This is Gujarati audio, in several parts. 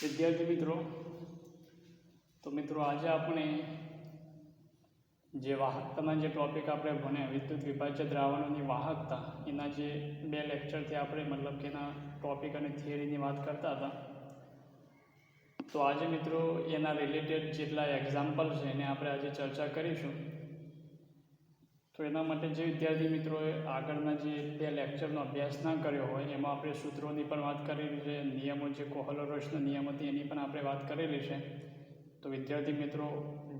વિદ્યાર્થી મિત્રો, તો મિત્રો આજે આપણે જે વાહકતાના જે ટોપિક આપણે ભણ્યા વિદ્યુત વિભાજ્ય દ્રાવણોની વાહકતા, એના જે 2 લેક્ચરથી આપણે મતલબ કે એના ટોપિક અને થિયરીની વાત કરતા હતા. તો આજે મિત્રો એના રિલેટેડ જેટલા એક્ઝામ્પલ છે એને આપણે આજે ચર્ચા કરીશું. તો એના માટે જે વિદ્યાર્થી મિત્રોએ આગળના જે 2 લેક્ચરનો અભ્યાસ ના કર્યો હોય એમાં આપણે સૂત્રોની પણ વાત કરેલી છે, નિયમો જે કોહલરોસના નિયમ હતી એની પણ આપણે વાત કરેલી છે. તો વિદ્યાર્થી મિત્રો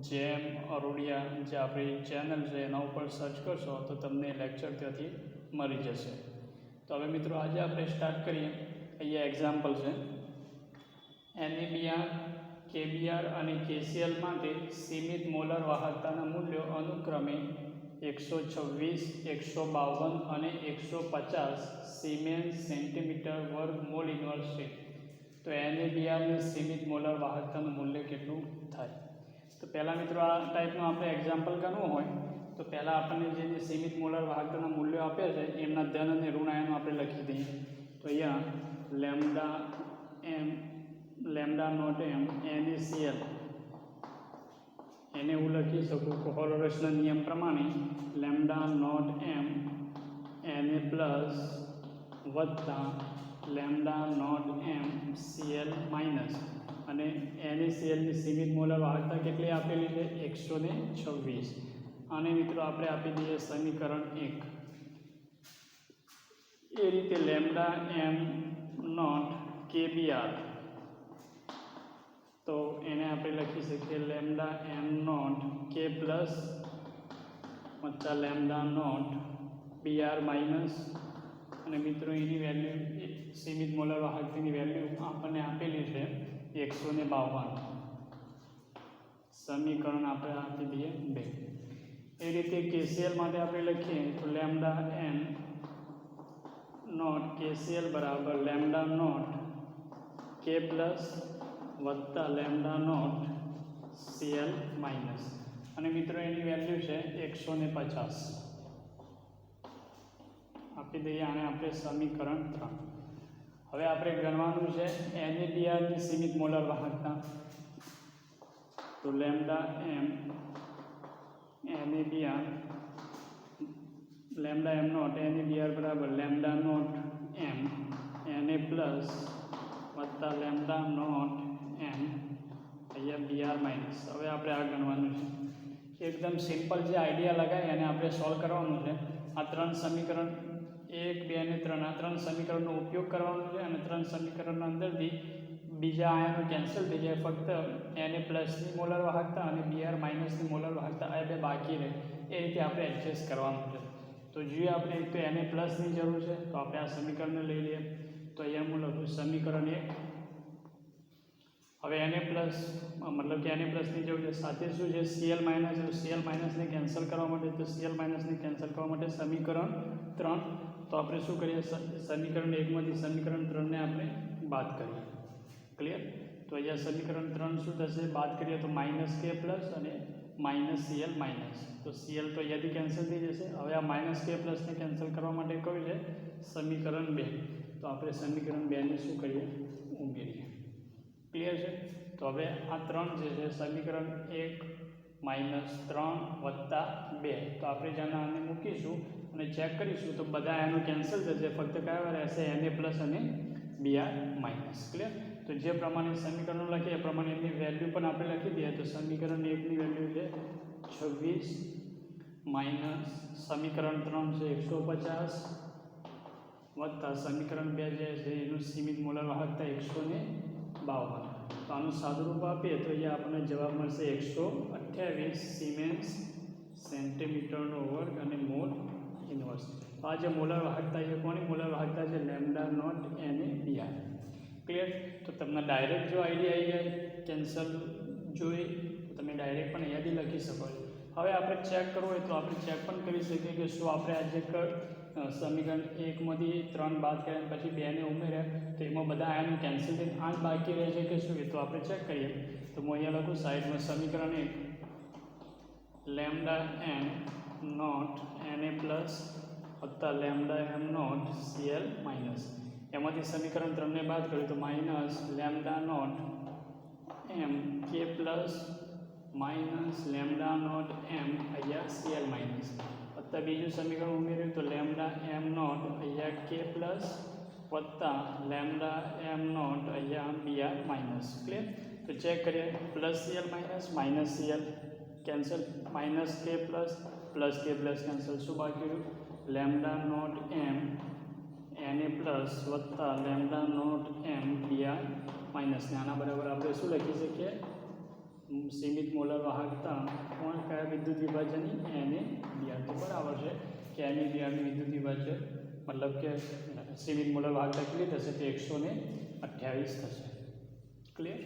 જેમ અરોડિયા જે આપણી ચેનલ છે એના ઉપર સર્ચ કરશો તો તમને લેક્ચર ત્યાંથી મળી જશે. તો હવે મિત્રો આજે આપણે સ્ટાર્ટ કરીએ. અહીંયા એક્ઝામ્પલ છે. NaBr, KBr અને KCl માટે સીમિત મોલર વાહકતાના મૂલ્યો અનુક્રમે 126, 152 અને 150 સિમેન્સ સેન્ટીમીટર વર્ગ મોલ ઇન્વર્સ છે. તો NaBrની સીમિત મોલર વાહકતાનું મૂલ્ય કેટલું થાય? તો પહેલાં મિત્રો આ ટાઈપનું આપણે એક્ઝામ્પલ ગણવું હોય તો પહેલાં આપણને જે સીમિત મોલર વાહકતાના મૂલ્યો આપ્યા છે એમના ધન અને ઋણ આયનો આપણે લખી દઈએ. તો અહીંયા લેમ્ડા નોટ એમ NaCl એને હું લખી શકું કોહલરોસના નિયમ પ્રમાણે lambda not M Na plus વત્તા lambda not M Cl minus, અને NaClની સીમિત મોલર વાહકતા કેટલી આપેલી છે? 126. આને મિત્રો આપણે આપી દઈએ સમીકરણ 1. એ રીતે લેમ્ડા એમ નોટ KBr, તો એને આપણે લખી શકીએ lambda M naught K plus વત્તા લેમ્ડા નોટ Br માઇનસ, અને મિત્રો એની વેલ્યુ સીમિત મોલર વાહકતાની વેલ્યુ આપણને આપેલી છે 152. સમીકરણ આપણે આપી દઈએ 2. એ રીતે KCl માટે આપણે લખીએ તો લેમ્ડા એન નોટ KCl બરાબર લેમ્ડા નોટ K પ્લસ વત્તા લેમ્ડા નોટ Cl માઇનસ, અને મિત્રો એની વેલ્યુ છે 150. આપી દઈએ આને આપણે સમીકરણ 3. હવે આપણે ગણવાનું છે NaBrની સીમિત મોલર વાહકતા. તો lambda M NaBr lambda M naught NaBr બરાબર lambda not M Na plus વત્તા લેમ્ડા નોટ એમ અહીંયા Br માઇનસ. હવે આપણે આ ગણવાનું છે. એકદમ સિમ્પલ જે આઈડિયા લગાવી અને આપણે સોલ્વ કરવાનું છે. આ 3 સમીકરણ 1, 2 અને 3 આ 3 સમીકરણનો ઉપયોગ કરવાનો છે, અને 3 સમીકરણના અંદરથી બીજા આયનો કેન્સલ થઈ જાય. ફક્ત Na પ્લસની મોલર વાહકતા અને Br માઇનસની મોલર વાહકતા આ 2 બાકી રહે. એ રીતે આપણે એડજસ્ટ કરવાનું છે. તો જોઈએ આપણે એક તો Na પ્લસની જરૂર છે, તો આપણે આ સમીકરણને લઈ લઈએ. તો અહીંયા હું લખું સમીકરણ 1. હવે Na પ્લસ મતલબ કે Na પ્લસની જરૂર છે, સાથે શું છે Cl માઇનસ. Cl માઇનસને કેન્સલ કરવા માટે, તો Cl માઇનસને કેન્સલ કરવા માટે સમીકરણ 3. તો આપણે શું કરીએ, સમીકરણ 1 માંથી સમીકરણ 3ને આપણે બાદ કરીએ. ક્લિયર? તો અહીંયા સમીકરણ 3 શું થશે? બાદ કરીએ તો માઇનસ K પ્લસ અને માઇનસ Cl માઇનસ. તો Cl તો અહીંયાથી કેન્સલ થઈ જશે. હવે આ માઇનસ K પ્લસને કેન્સલ કરવા માટે કયું છે? સમીકરણ 2. તો આપણે સમીકરણ 2ને શું કરીએ? ઉમેરીએ. ક્લિયર છે? તો હવે આ 3 જે છે સમીકરણ 1 માઇનસ 3 વત્તા 2, તો આપણે જેના આને મૂકીશું અને ચેક કરીશું તો બધા એનું કેન્સલ થશે. ફક્ત કયા રહેશે? Na પ્લસ અને Br માઇનસ. ક્લિયર? તો જે પ્રમાણે સમીકરણો લખીએ એ પ્રમાણે એમની વેલ્યુ પણ આપણે લખી દઈએ. તો સમીકરણ 1ની વેલ્યુ છે 26 માઇનસ સમીકરણ 3 છે 150 વત્તા સમીકરણ 2 જે છે એનું સીમિત મોલર વાહકતા 152. તો આનું સાદુરૂપ આપીએ તો અહીંયા આપણને જવાબ મળશે 128 સિમેન્સ સેન્ટીમીટરનો વર્ગ અને મોલ ઇન્વર્સ. તો આ જે મોલર વાહકતા છે કોની મોલર વાહકતા છે? Lambda naught NaBr. ક્લિયર? તો તમને ડાયરેક્ટ જો આઈડિયા આવી જાય કેન્સલ જોઈ તો તમે ડાયરેક્ટ પણ અહીંયાથી લખી શકો છો. હવે આપણે ચેક કરવું હોય તો આપણે ચેક પણ કરી શકીએ કે શું આપણે આજે સમીકરણ 1 માંથી 3 બાદ કર્યા પછી 2 ને ઉમેર્યા તો એમાં બધા આયનો કેન્સલ થઈને 8 બાકી રહે છે કે શું? એ તો આપણે ચેક કરીએ. તો હું અહીંયા લખું સાઈડમાં સમીકરણ 1 lambda M not Na plus વત્તા lambda M nought Cl minus. એમાંથી સમીકરણ 3 ને બાદ કરીએ તો માઇનસ લેમ્ડા નોટ એમ કે plus minus lambda not M અહીંયા સીએલ માઇનસ વત્તા બીજું સમીકરણ ઉમેર્યું તો લેમ્ડા એમ નોટ અહીંયા કે પ્લસ વત્તા લેમ્ડા એમ નોટ અહીંયા બીઆર માઇનસ. ક્લિયર? તો ચેક કરીએ. Plus CL minus CL cancel, minus K plus cancel. શું બાકી રહ્યું? લેમ્ડા નોટ એમ એને પ્લસ વત્તા lambda not M BR minus. ને આના બરાબર આપણે શું લખી શકીએ? સીમિત મોલર વાહકતા કોણ કયા વિદ્યુત વિભાજનની? એને બીઆર. તો બરાબર છે કે એની બીઆરની વિદ્યુત વિભાજન મતલબ કે સીમિત મોલર વાહકતા કેટલી થશે? તે 128 થશે. ક્લિયર?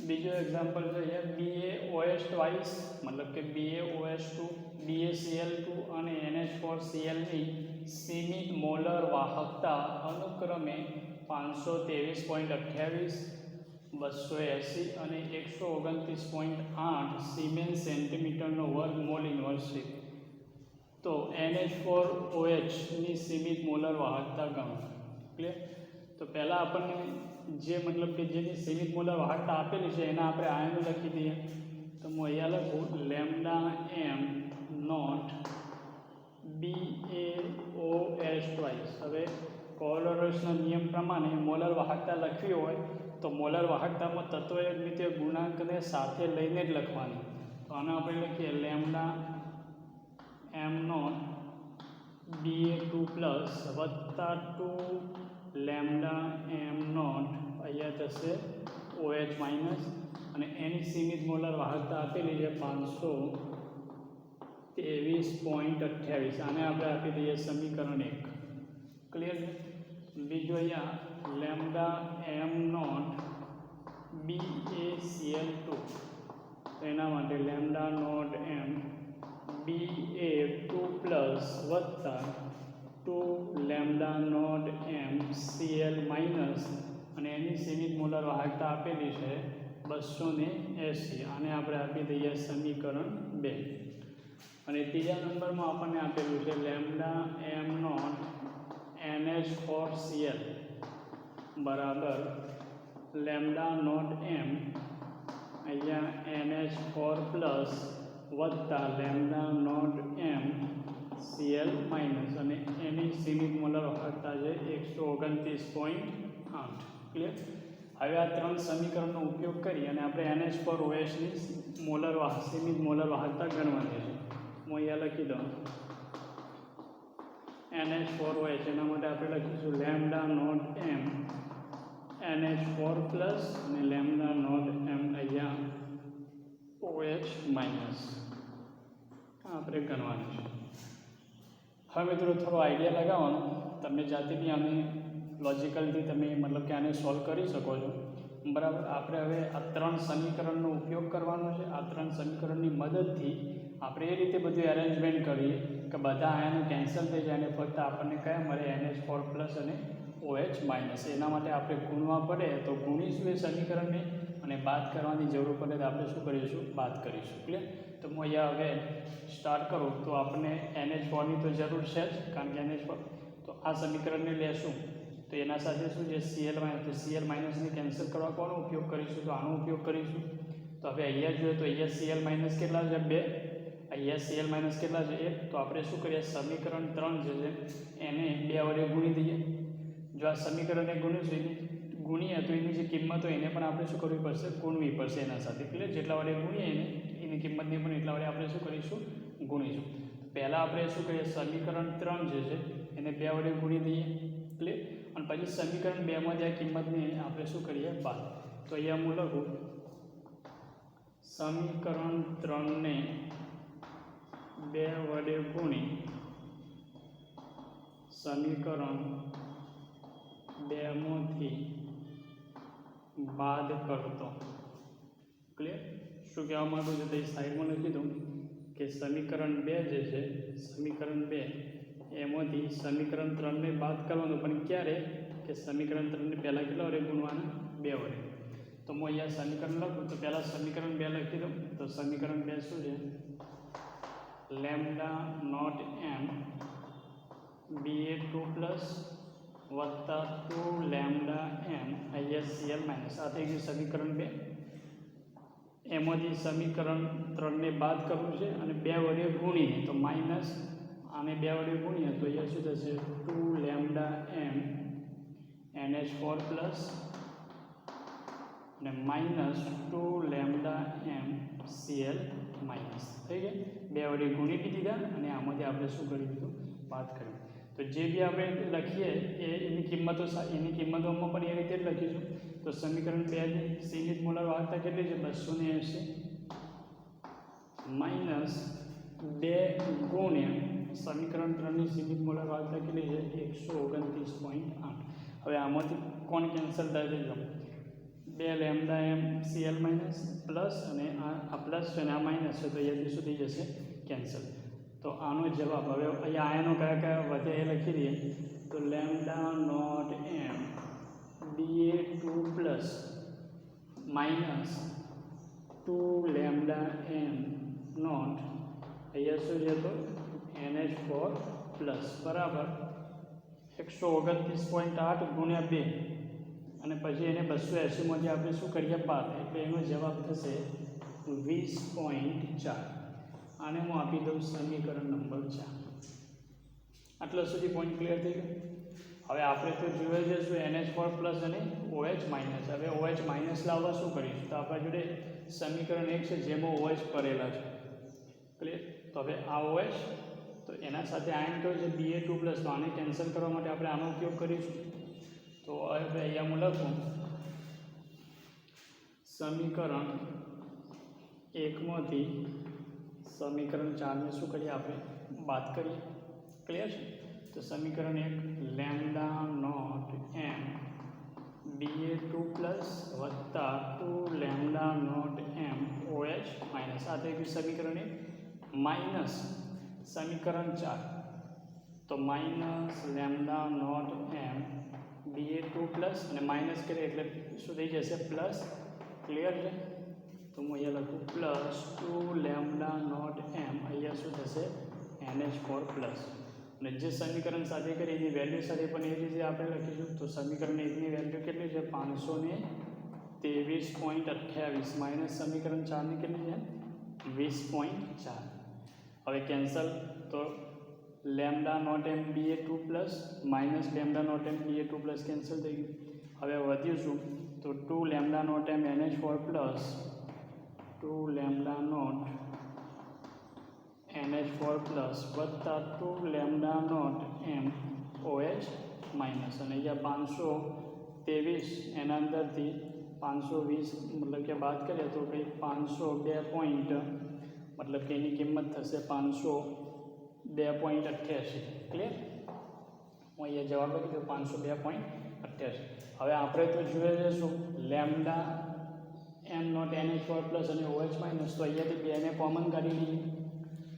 બીજો એક્ઝામ્પલ જોઈએ. BaOH ટ્વાઇસ મતલબ કે BaOH2 BaCl2 અને NH4Cl ની સીમિત મોલર વાહકતા અનુક્રમે 523.28 280 અને 129.8 સિમેન્સ સેન્ટીમીટરનો વર્ગ મોલ ઇન્વર્સ છે. તો NH4OH ની સીમિત મોલર વાહકતા ગણો. ક્લિયર? તો પહેલાં આપણને જે મતલબ કે જેની સીમિત મોલર વાહકતા આપેલી છે એના આપણે આયનો લખી દઈએ. તો હું અહીંયા લખું lambda M naught BaOH twice. હવે કોહલરોસના નિયમ પ્રમાણે મોલર વાહકતા લખવી હોય તો મોલર વાહકતામાં તત્વયુગ્મિતીય ગુણાંકને સાથે લઈને જ લખવાની. તો આને આપણે લખીએ lambda M not Ba2 plus વત્તા 2 લેમ્ડા એમ નોટ અહીંયા થશે OH માઇનસ અને એની સીમિત મોલર વાહકતા આપેલી છે 523.28. આને આપણે આપી દઈએ સમીકરણ 1. ક્લિયર? બીજું અહીંયા લેમ્ડા એમ નોટ BaCl2. તો એના માટે lambda not M Ba2 plus વત્તા 2 lambda not M Cl minus અને એની સીમિત મોલર વાહકતા આપેલી છે 280. આને આપણે આપી દઈએ સમીકરણ 2. અને ત્રીજા નંબરમાં આપણને આપેલું છે લેમ્ડા એમ નોટ NH4Cl બરાબર લેમ્ડા નોટ એમ અહીંયા NH4 પ્લસ વત્તા lambda not M Cl minus અને એની સીમિત મોલર વાહકતા છે 129.8. ક્લિયર? હવે આ ત્રણ સમીકરણનો ઉપયોગ કરી અને આપણે NH4OH ની સીમિત મોલર વાહકતા ગણવાની છે. હું અહીંયા લખી દઉં NH4OH. એના માટે આપણે લખીશું lambda not M NH4 plus અને લેમ્ડા નોટ એમ અહીંયા OH માઇનસ આપણે ગણવાનું છે. હવે મિત્રો થોડો આઈડિયા લગાવવાનો. તમે જાતે બી આને લોજિકલથી તમે મતલબ કે આને સોલ્વ કરી શકો છો. બરાબર? આપણે હવે આ ત્રણ સમીકરણનો ઉપયોગ કરવાનો છે. આ ત્રણ સમીકરણની મદદથી આપણે એ રીતે બધું એરેન્જમેન્ટ કરીએ કે બધા આયનો કેન્સલ થઈ જાય અને ફક્ત આપણને કયા મળે? NH4 પ્લસ અને OH માઇનસ. એના માટે આપણે ગુણવા પડે તો ગુણીશું એ સમીકરણને અને બાદ કરવાની જરૂર પડે તો આપણે શું કરીશું? બાદ કરીશું. ક્લિયર? તો હું અહીંયા હવે સ્ટાર્ટ કરું તો આપણને NH4ની તો જરૂર છે જ, કારણ કે NH4 તો આ સમીકરણને લેશું તો એના સાથે શું છે? Cl minus. તો Cl માઇનસને કેન્સલ કરવા કોનો ઉપયોગ કરીશું? તો આનો ઉપયોગ કરીશું. તો હવે અહીંયા જોઈએ તો અહીંયા Cl માઇનસ કેટલા છે? 2. અહીંયા Cl માઇનસ કેટલા છે? 1. તો આપણે શું કરીએ? સમીકરણ 3 જે છે એને 2 વડે ગુણી દઈએ. જો આ સમીકરણને ગુણીશું ગુણીએ તો એની જે કિંમત હોય એને પણ આપણે શું કરવી પડશે? ગુણવી પડશે એના સાથે. ક્લિયર? જેટલા વડે ગુણીએ એની કિંમતને પણ એટલા વડે આપણે શું કરીશું? ગુણીશું. પહેલાં આપણે શું કરીએ? સમીકરણ 3 જે છે એને 2 વડે ગુણી દઈએ. ક્લિયર? અને પછી સમીકરણ 2 માં આ કિંમતને આપણે શું કરીએ? બાદ. તો અહીંયા હું લખું સમીકરણ 3 ને 2 વડે ગુણી સમીકરણ 2 માંથી બાદ કરતો. ક્લિયર? શું કહેવા માગું છું? તો એ સાઈડમાં લખી દઉં કે સમીકરણ 2 જે છે સમીકરણ 2 એમાંથી સમીકરણ 3 ને બાદ કરવાનું. પણ ક્યારે? કે સમીકરણ 3 ને પહેલાં કેટલા વડે ગુણવાના? 2 વડે. તો હું અહીંયા સમીકરણ લખું તો પહેલાં સમીકરણ 2 લખી દઉં. તો સમીકરણ 2 શું છે? Lambda not M BA2 plus વત્તા 2 લેમ્ડા એમ અહીંયા CL માઇનસ. આ થઈ ગયું સમીકરણ 2. એમાંથી સમીકરણ 3 ને બાદ કરવું છે અને 2 વડે ગુણીએ તો માઇનસ આને 2 વડે ગુણીએ તો અહીંયા શું થશે? 2 લેમ્ડા એમ NH4 પ્લસ અને માઇનસ 2 લેમ્ડા એમ CL માઇનસ. થઈ ગયા? 2 વડે ગુણી દીધા અને આમાંથી આપણે શું કરી દીધું? બાદ કર્યું. તો જે બી આપણે લખીએ એની કિંમતોમાં પણ એ રીતે જ લખીશું. તો સમીકરણ 2 ની સીમિત મોલર વાહકતા કેટલી છે? 280 માઇનસ 2 ગુણ્યા સમીકરણ 3 ની સીમિત મોલર વાહકતા કેટલી છે? 129.8. હવે આમાંથી કોણ કેન્સલ થાય છે? 2 લેમ્ડા એમ CL માઇનસ પ્લસ અને આ પ્લસ છે અને આ માઇનસ છે તો અહીંયાથી શું થઈ જશે? કેન્સલ. તો આનો જવાબ હવે અહીંયા આયનો કયા વધે એ લખી દઈએ. તો lambda not M BA2 plus minus 2 lambda M not અહીંયા શું છે? તો NH4 પ્લસ બરાબર 129.8 ગુણ્યા 2 અને પછી એને 280માંથી આપણે શું કરીએ? બાદ. એટલે એનો જવાબ થશે 20.4. આને હું આપી દઉં સમીકરણ નંબર 4. આટલા સુધી પોઈન્ટ ક્લિયર થઈ ગયો. હવે આપણે તો જોઈએ જઈશું NH4 પ્લસ અને OH માઇનસ. હવે OH માઇનસ લાવવા શું કરીશું? તો આપણા જોડે સમીકરણ 1 છે જેમાં OH કરેલા છે. ક્લિયર? તો હવે આ OH તો એના સાથે આયન કયો છે? BA2 plus. તો આને કેન્સલ કરવા માટે આપણે આનો ઉપયોગ કરીશું. તો હવે અહીંયા હું લખું સમીકરણ 1 માંથી સમીકરણ 4 ને શું કરીએ? આપણે બાદ કરીએ. ક્લિયર છે? તો સમીકરણ 1 lambda not M BA2 plus વત્તા 2 lambda not M OH minus. આ થઈ ગયું સમીકરણ 1 માઇનસ સમીકરણ 4. તો minus lambda not M BA2 plus અને માઇનસ કરીએ એટલે શું થઈ જશે? પ્લસ. ક્લિયર છે? તો હું અહીંયા લખું પ્લસ 2 લેમ્ડા નોટ એમ અહીંયા શું થશે? NH4 plus. અને જે સમીકરણ સાથે કરી એની વેલ્યુ સાથે પણ એ રીતે આપણે લખીશું. તો સમીકરણ 1 ની વેલ્યુ કેટલી છે? 523.28 માઇનસ સમીકરણ 4 ની કેટલી છે? 20.4. હવે કેન્સલ. તો lambda not M BA2 plus minus lambda not M BA2 plus cancel થઈ ગયું. હવે વધ્યું શું? તો 2 lambda not M NH4 plus 2 lambda naught NH4 plus વત્તા 2 lambda not M OH minus. અને અહીંયા 523 એના અંદરથી 520 મતલબ કે બાદ કરીએ તો કંઈ 502 પોઈન્ટ મતલબ કે એની કિંમત થશે 502.88. ક્લિયર? હું અહીંયા જવાબ લખી દઉં 502.88. હવે આપણે તો જોઈએ જઈશું lambda M naught NH4 plus અને OH માઇનસ. તો અહીંયાથી 2 ને કોમન કાઢી લઈએ.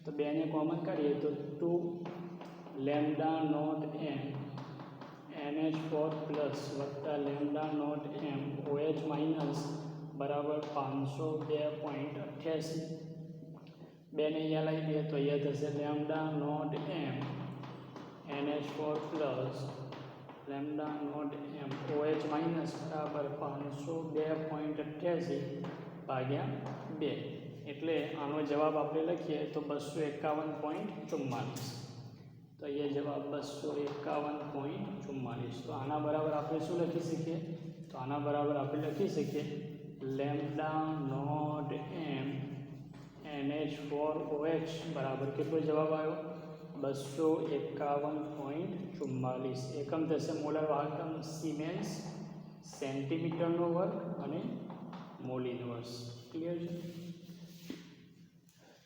તો 2 ને કોમન કાઢીએ તો 2 lambda not M NH4 plus વત્તા lambda not M OH minus બરાબર 502.88. 2 ને અહીંયા લઈ દઈએ તો અહીંયા થશે lambda not M NH4 plus lambda not M OH minus બરાબર 502.88 ભાગ્યા 2. એટલે આનો જવાબ આપણે લખીએ તો 251.44. તો અહીંયા જવાબ 251.44. તો આના બરાબર આપણે શું લખી શકીએ? તો આના બરાબર આપણે લખી શકીએ લેમ્ડા નોટ એમ NH4OH બરાબર કેટલો જવાબ આવ્યો? 251.44. એકમ થશે મોલર વાહકમ સિમેન્સ સેન્ટીમીટરનો વર્ગ અને મોલ ઇન્વર્સ. ક્લિયર છે?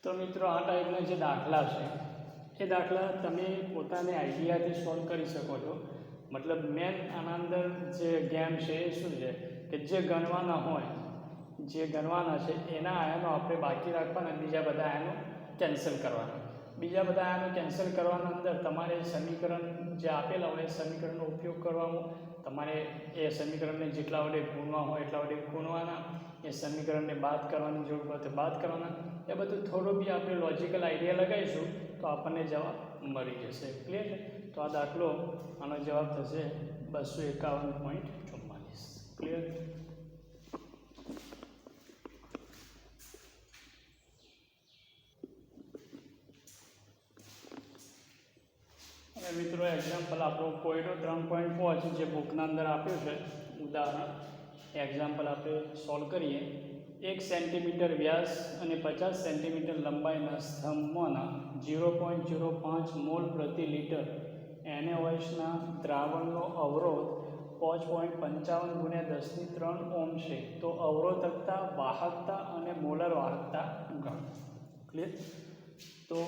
તો મિત્રો આ ટાઈપના જે દાખલા છે એ દાખલા તમે પોતાને આઈડિયાથી સોલ્વ કરી શકો છો. મતલબ મેન આના અંદર જે ગેમ છે એ શું છે કે જે ગણવાના હોય જે ગણવાના છે એના આયનો આપણે બાકી રાખવાના, બીજા બધા આયનો કેન્સલ કરવાના. બીજા બધા આને કેન્સલ કરવાના અંદર તમારે સમીકરણ જે આપેલા હોય એ સમીકરણનો ઉપયોગ કરવાનો, તમારે એ સમીકરણને જેટલા વડે ગુણવા હોય એટલા વડે ગુણવાના, એ સમીકરણને બાદ કરવાની જરૂર પડે તો બાદ કરવાના. એ બધું થોડું બી આપણે લોજિકલ આઈડિયા લગાવીશું તો આપણને જવાબ મળી જશે. ક્લિયર છે? તો આ દાખલો આનો જવાબ થશે 251.44. ક્લિયર? અને મિત્રો એક્ઝામ્પલ આપણો કોઈનો 3.5 જે બુકના અંદર આપ્યું છે ઉદાહરણ, એક્ઝામ્પલ આપણે સોલ્વ કરીએ. 1 સેન્ટીમીટર વ્યાસ અને 50 સેન્ટીમીટર લંબાઈના સ્તંભમાંના 0.05 મોલ પ્રતિ લિટર NaOHના દ્રાવણનો અવરોધ 5.55 × 10³ ઓહ્મ છે. તો અવરોધકતા, વાહકતા અને મોલર વાહકતા ગણો. ક્લિયર? તો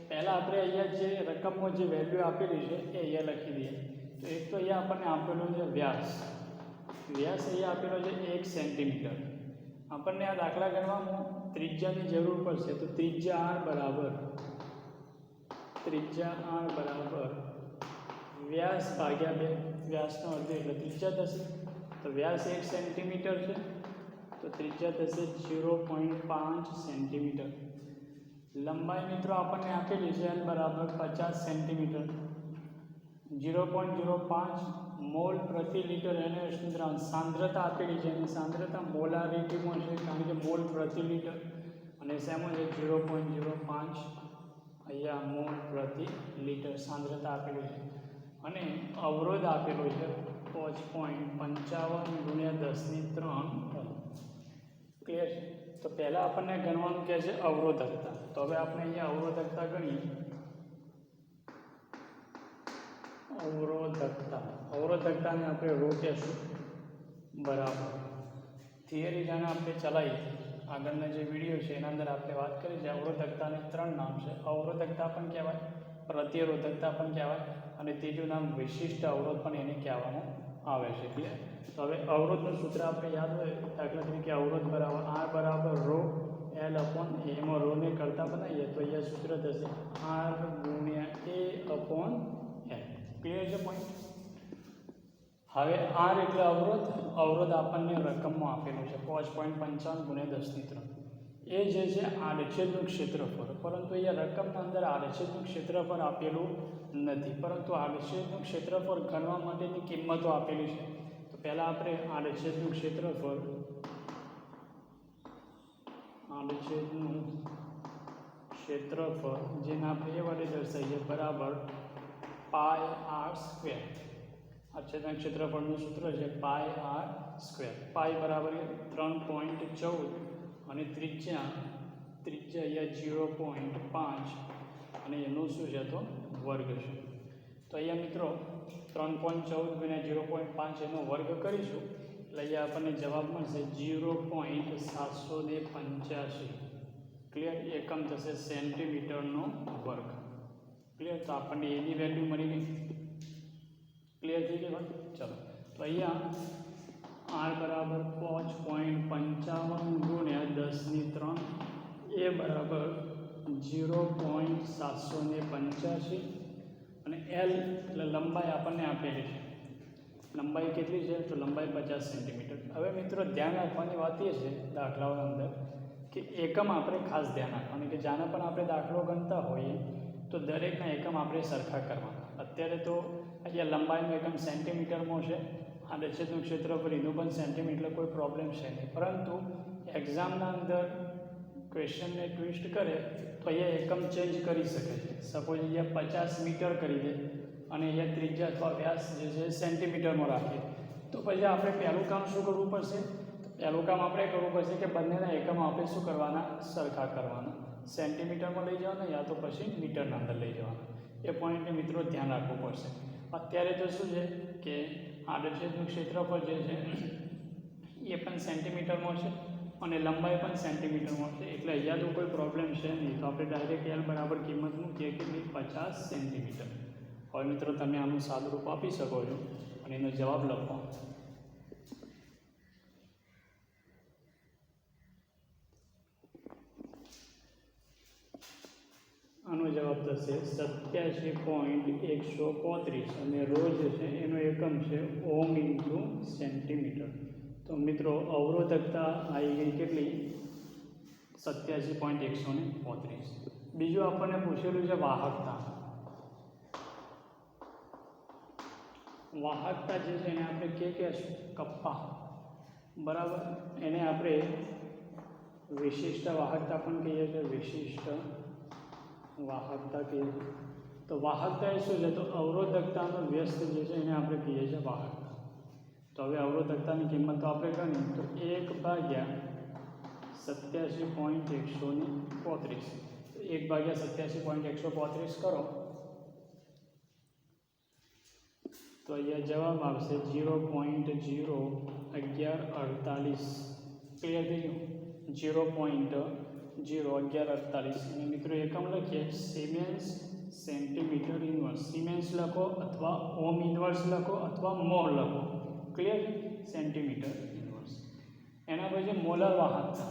પહેલાં આપણે અહીંયા જે રકમમાં જે વેલ્યુ આપેલી છે એ અહીંયા લખી દઈએ. તો એક તો અહીંયા આપણને આપેલો છે વ્યાસ. વ્યાસ અહીંયા આપેલો છે 1 સેન્ટીમીટર. આપણને આ દાખલા ગણવામાં ત્રિજ્યાની જરૂર પડશે. તો ત્રિજ્યા r બરાબર વ્યાસ ભાગ્યા 2. વ્યાસનો અર્ધ એટલે ત્રિજ્યા થશે. તો વ્યાસ 1 સેન્ટીમીટર છે તો ત્રિજ્યા થશે 0.5 સેન્ટીમીટર. લંબાઈ મિત્રો આપણને આપેલી છે L બરાબર 50 સેન્ટીમીટર. 0.05 મોલ પ્રતિ લિટર NaOHનું દ્રાવણ. સાંદ્રતા આપેલી છે અને સાંદ્રતા મોલારિટીમાં છે કારણ કે મોલ પ્રતિ લિટર, અને શેમાં છે 0.05 અહીંયા મોલ પ્રતિ લિટર સાંદ્રતા આપેલી છે. અને અવરોધ આપેલો છે 5.55 × 10³ ઓહ્મ. ક્લિયર છે? તો પહેલાં આપણને ગણવાનું કહે છે અવરોધકતા. તો હવે આપણે અહીંયા અવરોધકતા ગણીએ. અવરોધકતાને આપણે રો કહેશું બરાબર. થિયરી જાણે આપણે ચલાવી આગળના જે વિડીયો છે એના અંદર આપણે વાત કરી છે. અવરોધકતાને 3 નામ છે. અવરોધકતા પણ કહેવાય, પ્રતિરોધકતા પણ કહેવાય, અને ત્રીજું નામ વિશિષ્ટ અવરોધ પણ એને કહેવામાં આવે છે. ક્લિયર? તો હવે અવરોધનું સૂત્ર આપણે યાદ હોય, દાખલા તરીકે અવરોધ બરાબર R બરાબર ρ L/A. એમાં રોને કરતાં બનાવીએ તો અહીંયા સૂત્ર થશે R × A/L. ક્લિયર છે પોઈન્ટ? હવે R એટલે અવરોધ આપણને રકમમાં આપેલું છે 5.55 × 10³ એ જે છે આડછેદનું ક્ષેત્રફળ. પરંતુ અહીંયા રકમના અંદર આડછેદનું ક્ષેત્રફળ આપેલું નથી, પરંતુ આડછેદનું ક્ષેત્રફળ ગણવા માટેની કિંમતો આપેલી છે. તો પહેલાં આપણે આડછેદનું ક્ષેત્રફળ જેને આપણે એ વડે દર્શાવીએ બરાબર πr². આડછેદના ક્ષેત્રફળનું સૂત્ર છે πr². પાઈ બરાબર 3.14 અને ત્રિજ્યા અહીંયા 0.5 અને એનું શું છે તો વર્ગ છે. તો અહીંયા મિત્રો 3.14 × 0.5 એનો વર્ગ કરીશું એટલે અહીંયા આપણને જવાબ મળશે 0.785. ક્લિયર? એકમ થશે સેન્ટીમીટરનો વર્ગ. ક્લિયર? તો આપણને એની વેલ્યુ મળી ગઈ. ક્લિયર થઈ ગઈ વાત? ચલો, તો અહીંયા R બરાબર 5.55 × 10³ એ બરાબર 0.785 અને L એટલે લંબાઈ આપણને આપેલી છે. લંબાઈ કેટલી છે? તો લંબાઈ 50 સેન્ટીમીટર. હવે મિત્રો ધ્યાન રાખવાની વાત એ છે દાખલાઓની અંદર કે એકમ આપણે ખાસ ધ્યાન રાખવાનું કે જાણે પણ આપણે દાખલો ગણતા હોઈએ તો દરેકના એકમ આપણે સરખા કરવાના. અત્યારે તો અહીંયા લંબાઈનું એકમ સેન્ટીમીટરમાં છે, આડછેદનું ક્ષેત્રફળ એનું પણ સેન્ટીમીટર, કોઈ પ્રોબ્લેમ છે નહીં. પરંતુ એક્ઝામના અંદર ક્વેશ્ચનને ટ્વિસ્ટ કરે તો અહીંયા એકમ ચેન્જ કરી શકે છે. સપોઝ અહીંયા 50 મીટર કરી દે અને અહીંયા ત્રિજ્યા અથવા વ્યાસ જે છે સેન્ટીમીટરમાં રાખીએ તો પછી આપણે પહેલું કામ શું કરવું પડશે? પહેલું કામ આપણે કરવું પડશે કે બંનેના એકમ આપણે શું કરવાના? સરખા કરવાના. સેન્ટીમીટરમાં લઈ જવાના યા તો પછી મીટરના અંદર લઈ જવાના. એ પોઈન્ટને મિત્રો ધ્યાન રાખવું પડશે. અત્યારે તો શું છે કે આડછેદનું ક્ષેત્રફળ જે છે એ પણ સેન્ટીમીટરમાં છે અને લંબાઈ પણ સેન્ટીમીટરમાં છે, એટલે અહીંયા તો કોઈ પ્રોબ્લેમ છે નહીં. તો આપણે ડાયરેક્ટ L બરાબર કિંમત મૂકીએ કે 50 સેન્ટીમીટર. હવે મિત્રો તમે આનું સાદુરૂપ આપી શકો છો અને એનો જવાબ લખો. આનો જવાબ જવાબ થશે 87.135 અને રો જે છે એનો એકમ છે ઓમ ઇન્ટુ સેન્ટીમીટર. તો મિત્રો અવરોધકતા આવી ગઈ કેટલી? 87.135. બીજું આપણને પૂછેલું છે વાહકતા. વાહકતા જે છે એને આપણે કે કહેશું કપ્પા, બરાબર. એને આપણે વિશિષ્ટ વાહકતા પણ કહીએ છીએ, વિશિષ્ટ વાહકતા કહીએ છીએ. તો વાહકતા એ શું છે? તો અવરોધકતાનો વ્યસ્ત જે છે એને આપણે કહીએ છીએ વાહકતા. તો હવે અવરોધકતાની કિંમત તો આપણે ગણી તો 1/87.135. 1/87.135 કરો તો અહીંયા જવાબ આવશે 0.01148. ક્લિયર થઈ ગયું? 0.01148. અને મિત્રો એકમ લખીએ સિમેન્સ સેન્ટીમીટર ઇન્વર્સ. સિમેન્સ લખો અથવા ઓમ ઇન્વર્સ લખો અથવા મોલ લખો. ક્લિયર? Centimetre inverse. એના પછી મોલર વાહકતા.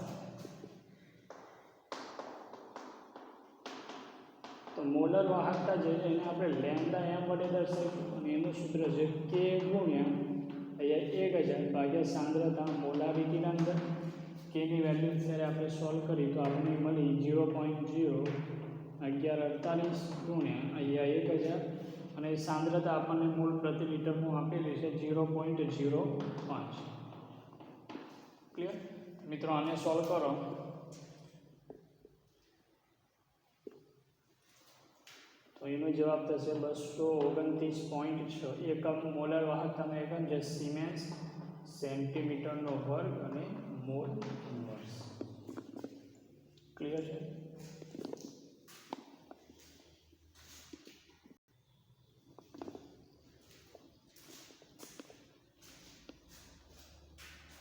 તો મોલર વાહકતા જે છે એને આપણે લેમ્ડા એમ વડે દર્શાવીશું અને એનું સૂત્ર છે કે ગુણ્યા અહીંયા 1000 ભાગ્યા સાંદ્રતા મોલારિટીના અંદર. કેની વેલ્યુ જ્યારે આપણે સોલ્વ કરી તો આપણને મળી 0.01148 ગુણ્યા અહીંયા 1000 અને સાંદ્રતા આપણને મોલ પ્રતિ લિટરમાં આપેલી છે 0.05. ક્લિયર? મિત્રો આને સોલ્વ કરો તો એનો જવાબ થશે 229.6. એકમ મોલર વાહકતાનો એકમ જે સિમેન્સ સેન્ટીમીટરનો વર્ગ અને મોલ ઇન્વર્સ. ક્લિયર છે?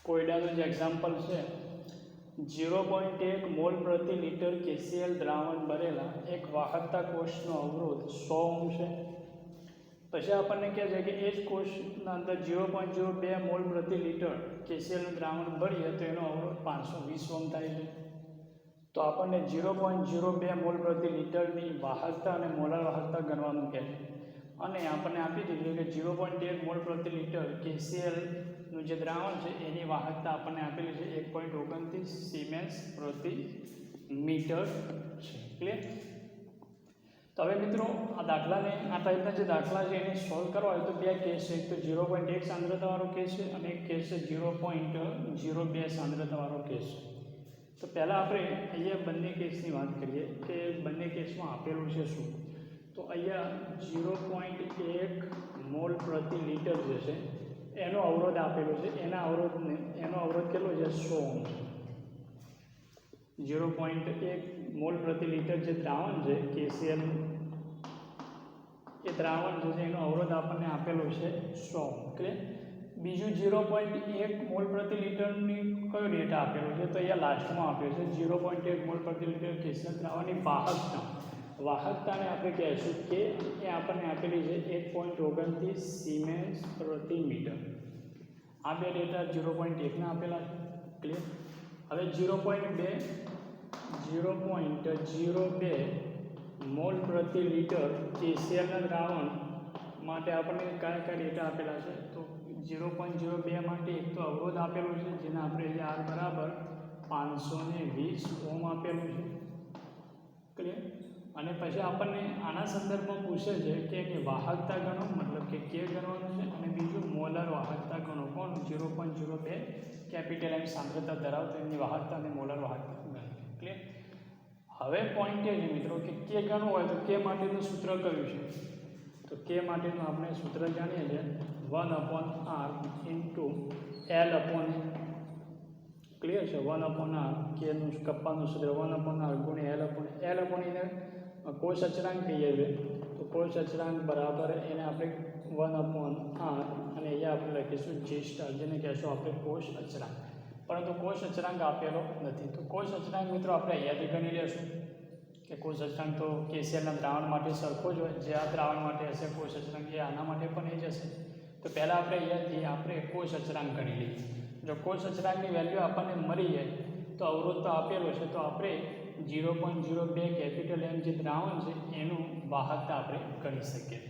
કોયડાનું જે એક્ઝામ્પલ છે 0.1 મોલ પ્રતિ લિટર KCl દ્રાવણ ભરેલા એક વાહકતા કોષનો અવરોધ 100 ઓહ્મ છે. પછી આપણને કહે છે કે એ જ કોષના અંદર 0.02 મોલ પ્રતિ લિટર KClનું દ્રાવણ ભરીએ તો એનો અવરોધ 520 ઓહ્મ થાય છે. તો આપણને 0.02 મોલ પ્રતિ લિટરની વાહકતા અને મોલર વાહકતા ગણવાનું કહે છે અને આપણને આપી દીધું કે 0.1 મોલ પ્રતિ લિટર KClનું જે દ્રાવણ છે એની વાહકતા આપણને આપેલી છે 1.29 સિમેન્સ પ્રતિ મીટર છે. ક્લિયર? તો હવે મિત્રો આ દાખલાને આ ટાઈપના જે દાખલા છે એને સોલ્વ કરવા હોય તો બે કેસ છે. એક તો 0.1 સાંદ્રતાવાળો કેસ છે અને એક કેસ છે 0.02 સાંદ્રતાવાળો કેસ છે. તો પહેલાં આપણે અહીંયા બંને કેસની વાત કરીએ કે બંને કેસમાં આપેલું છે શું. તો અહીંયા 0.1 મોલ પ્રતિ લિટર જે છે એનો અવરોધ આપેલો છે. એનો અવરોધ કેટલો છે? 100 ઓહ્મ છે. 0.1 મોલ પ્રતિ લિટર જે દ્રાવણ છે KCl એ દ્રાવણ જે છે એનો અવરોધ આપણને આપેલો છે 100 ઓહ્મ. ક્લિયર? બીજું 0.1 મોલ પ્રતિ લિટરની કયો ડેટા આપેલો છે? તો અહીંયા લાસ્ટમાં આપ્યો છે 0.1 મોલ પ્રતિ લિટર KCl દ્રાવણની વાહકતાને આપણે કહેશું કે એ આપણને આપેલી છે 1.29 સિમેન્સ પ્રતિ મીટર. આ બે ડેટા 0.1ના આપેલા છે. ક્લિયર? હવે 0.02 મોલ પ્રતિ લિટર KClના દ્રાવણ માટે આપણને કયા કયા ડેટા આપેલા છે? તો 0.02 માટે એક તો અવરોધ આપેલો છે જેને આપણે R બરાબર 520 ઓહ્મ આપેલું છે. ક્લિયર? અને પછી આપણને આના સંદર્ભમાં પૂછે છે કે એની વાહકતા ગણો, મતલબ કે કે ગણવાનું છે અને બીજું મોલર વાહકતા ગણો. કોણ? 0.02 કેપિટલ M સાંદ્રતા ધરાવતો એની વાહકતા અને મોલર વાહકતા ગણો. ક્લિયર? હવે પોઈન્ટ એ છે મિત્રો કે કે ગણવું હોય તો કે માટેનું સૂત્ર કયું છે? તો કે માટેનું આપણે સૂત્ર જાણીએ છીએ 1/r into L upon. Clear છે? 1/r કેનું કપ્પાનું સૂત્ર 1/r ગુણ્યા L અપોન એને કોષ અચળાંક કહીએ છીએ. તો કોષ અચળાંક બરાબર એને આપણે 1/r અને અહીંયા આપણે લખીશું G સ્ટાર જેને કહેશું આપણે કોષ અચળાંક. પરંતુ કોષ અચળાંક આપેલો નથી. તો કોષ અચળાંક મિત્રો આપણે અહીંયાથી ગણી લેશું કે કોષ અચળાંક તો KClના દ્રાવણ માટે સરખો જ હોય. જે આ દ્રાવણ માટે હશે કોષ અચળાંક એ આના માટે પણ એ જ હશે. તો પહેલાં આપણે અહીંયાથી આપણે કોષ અચળાંક ગણી લઈએ. જો કોષ અચળાંકની વેલ્યુ આપણને મળી જાય તો અવરોધ તો આપેલો છે તો આપણે 0.02 કેપિટલ એમ જે દ્રાવણ છે એનું વાહકતા આપણે ગણી શકીએ.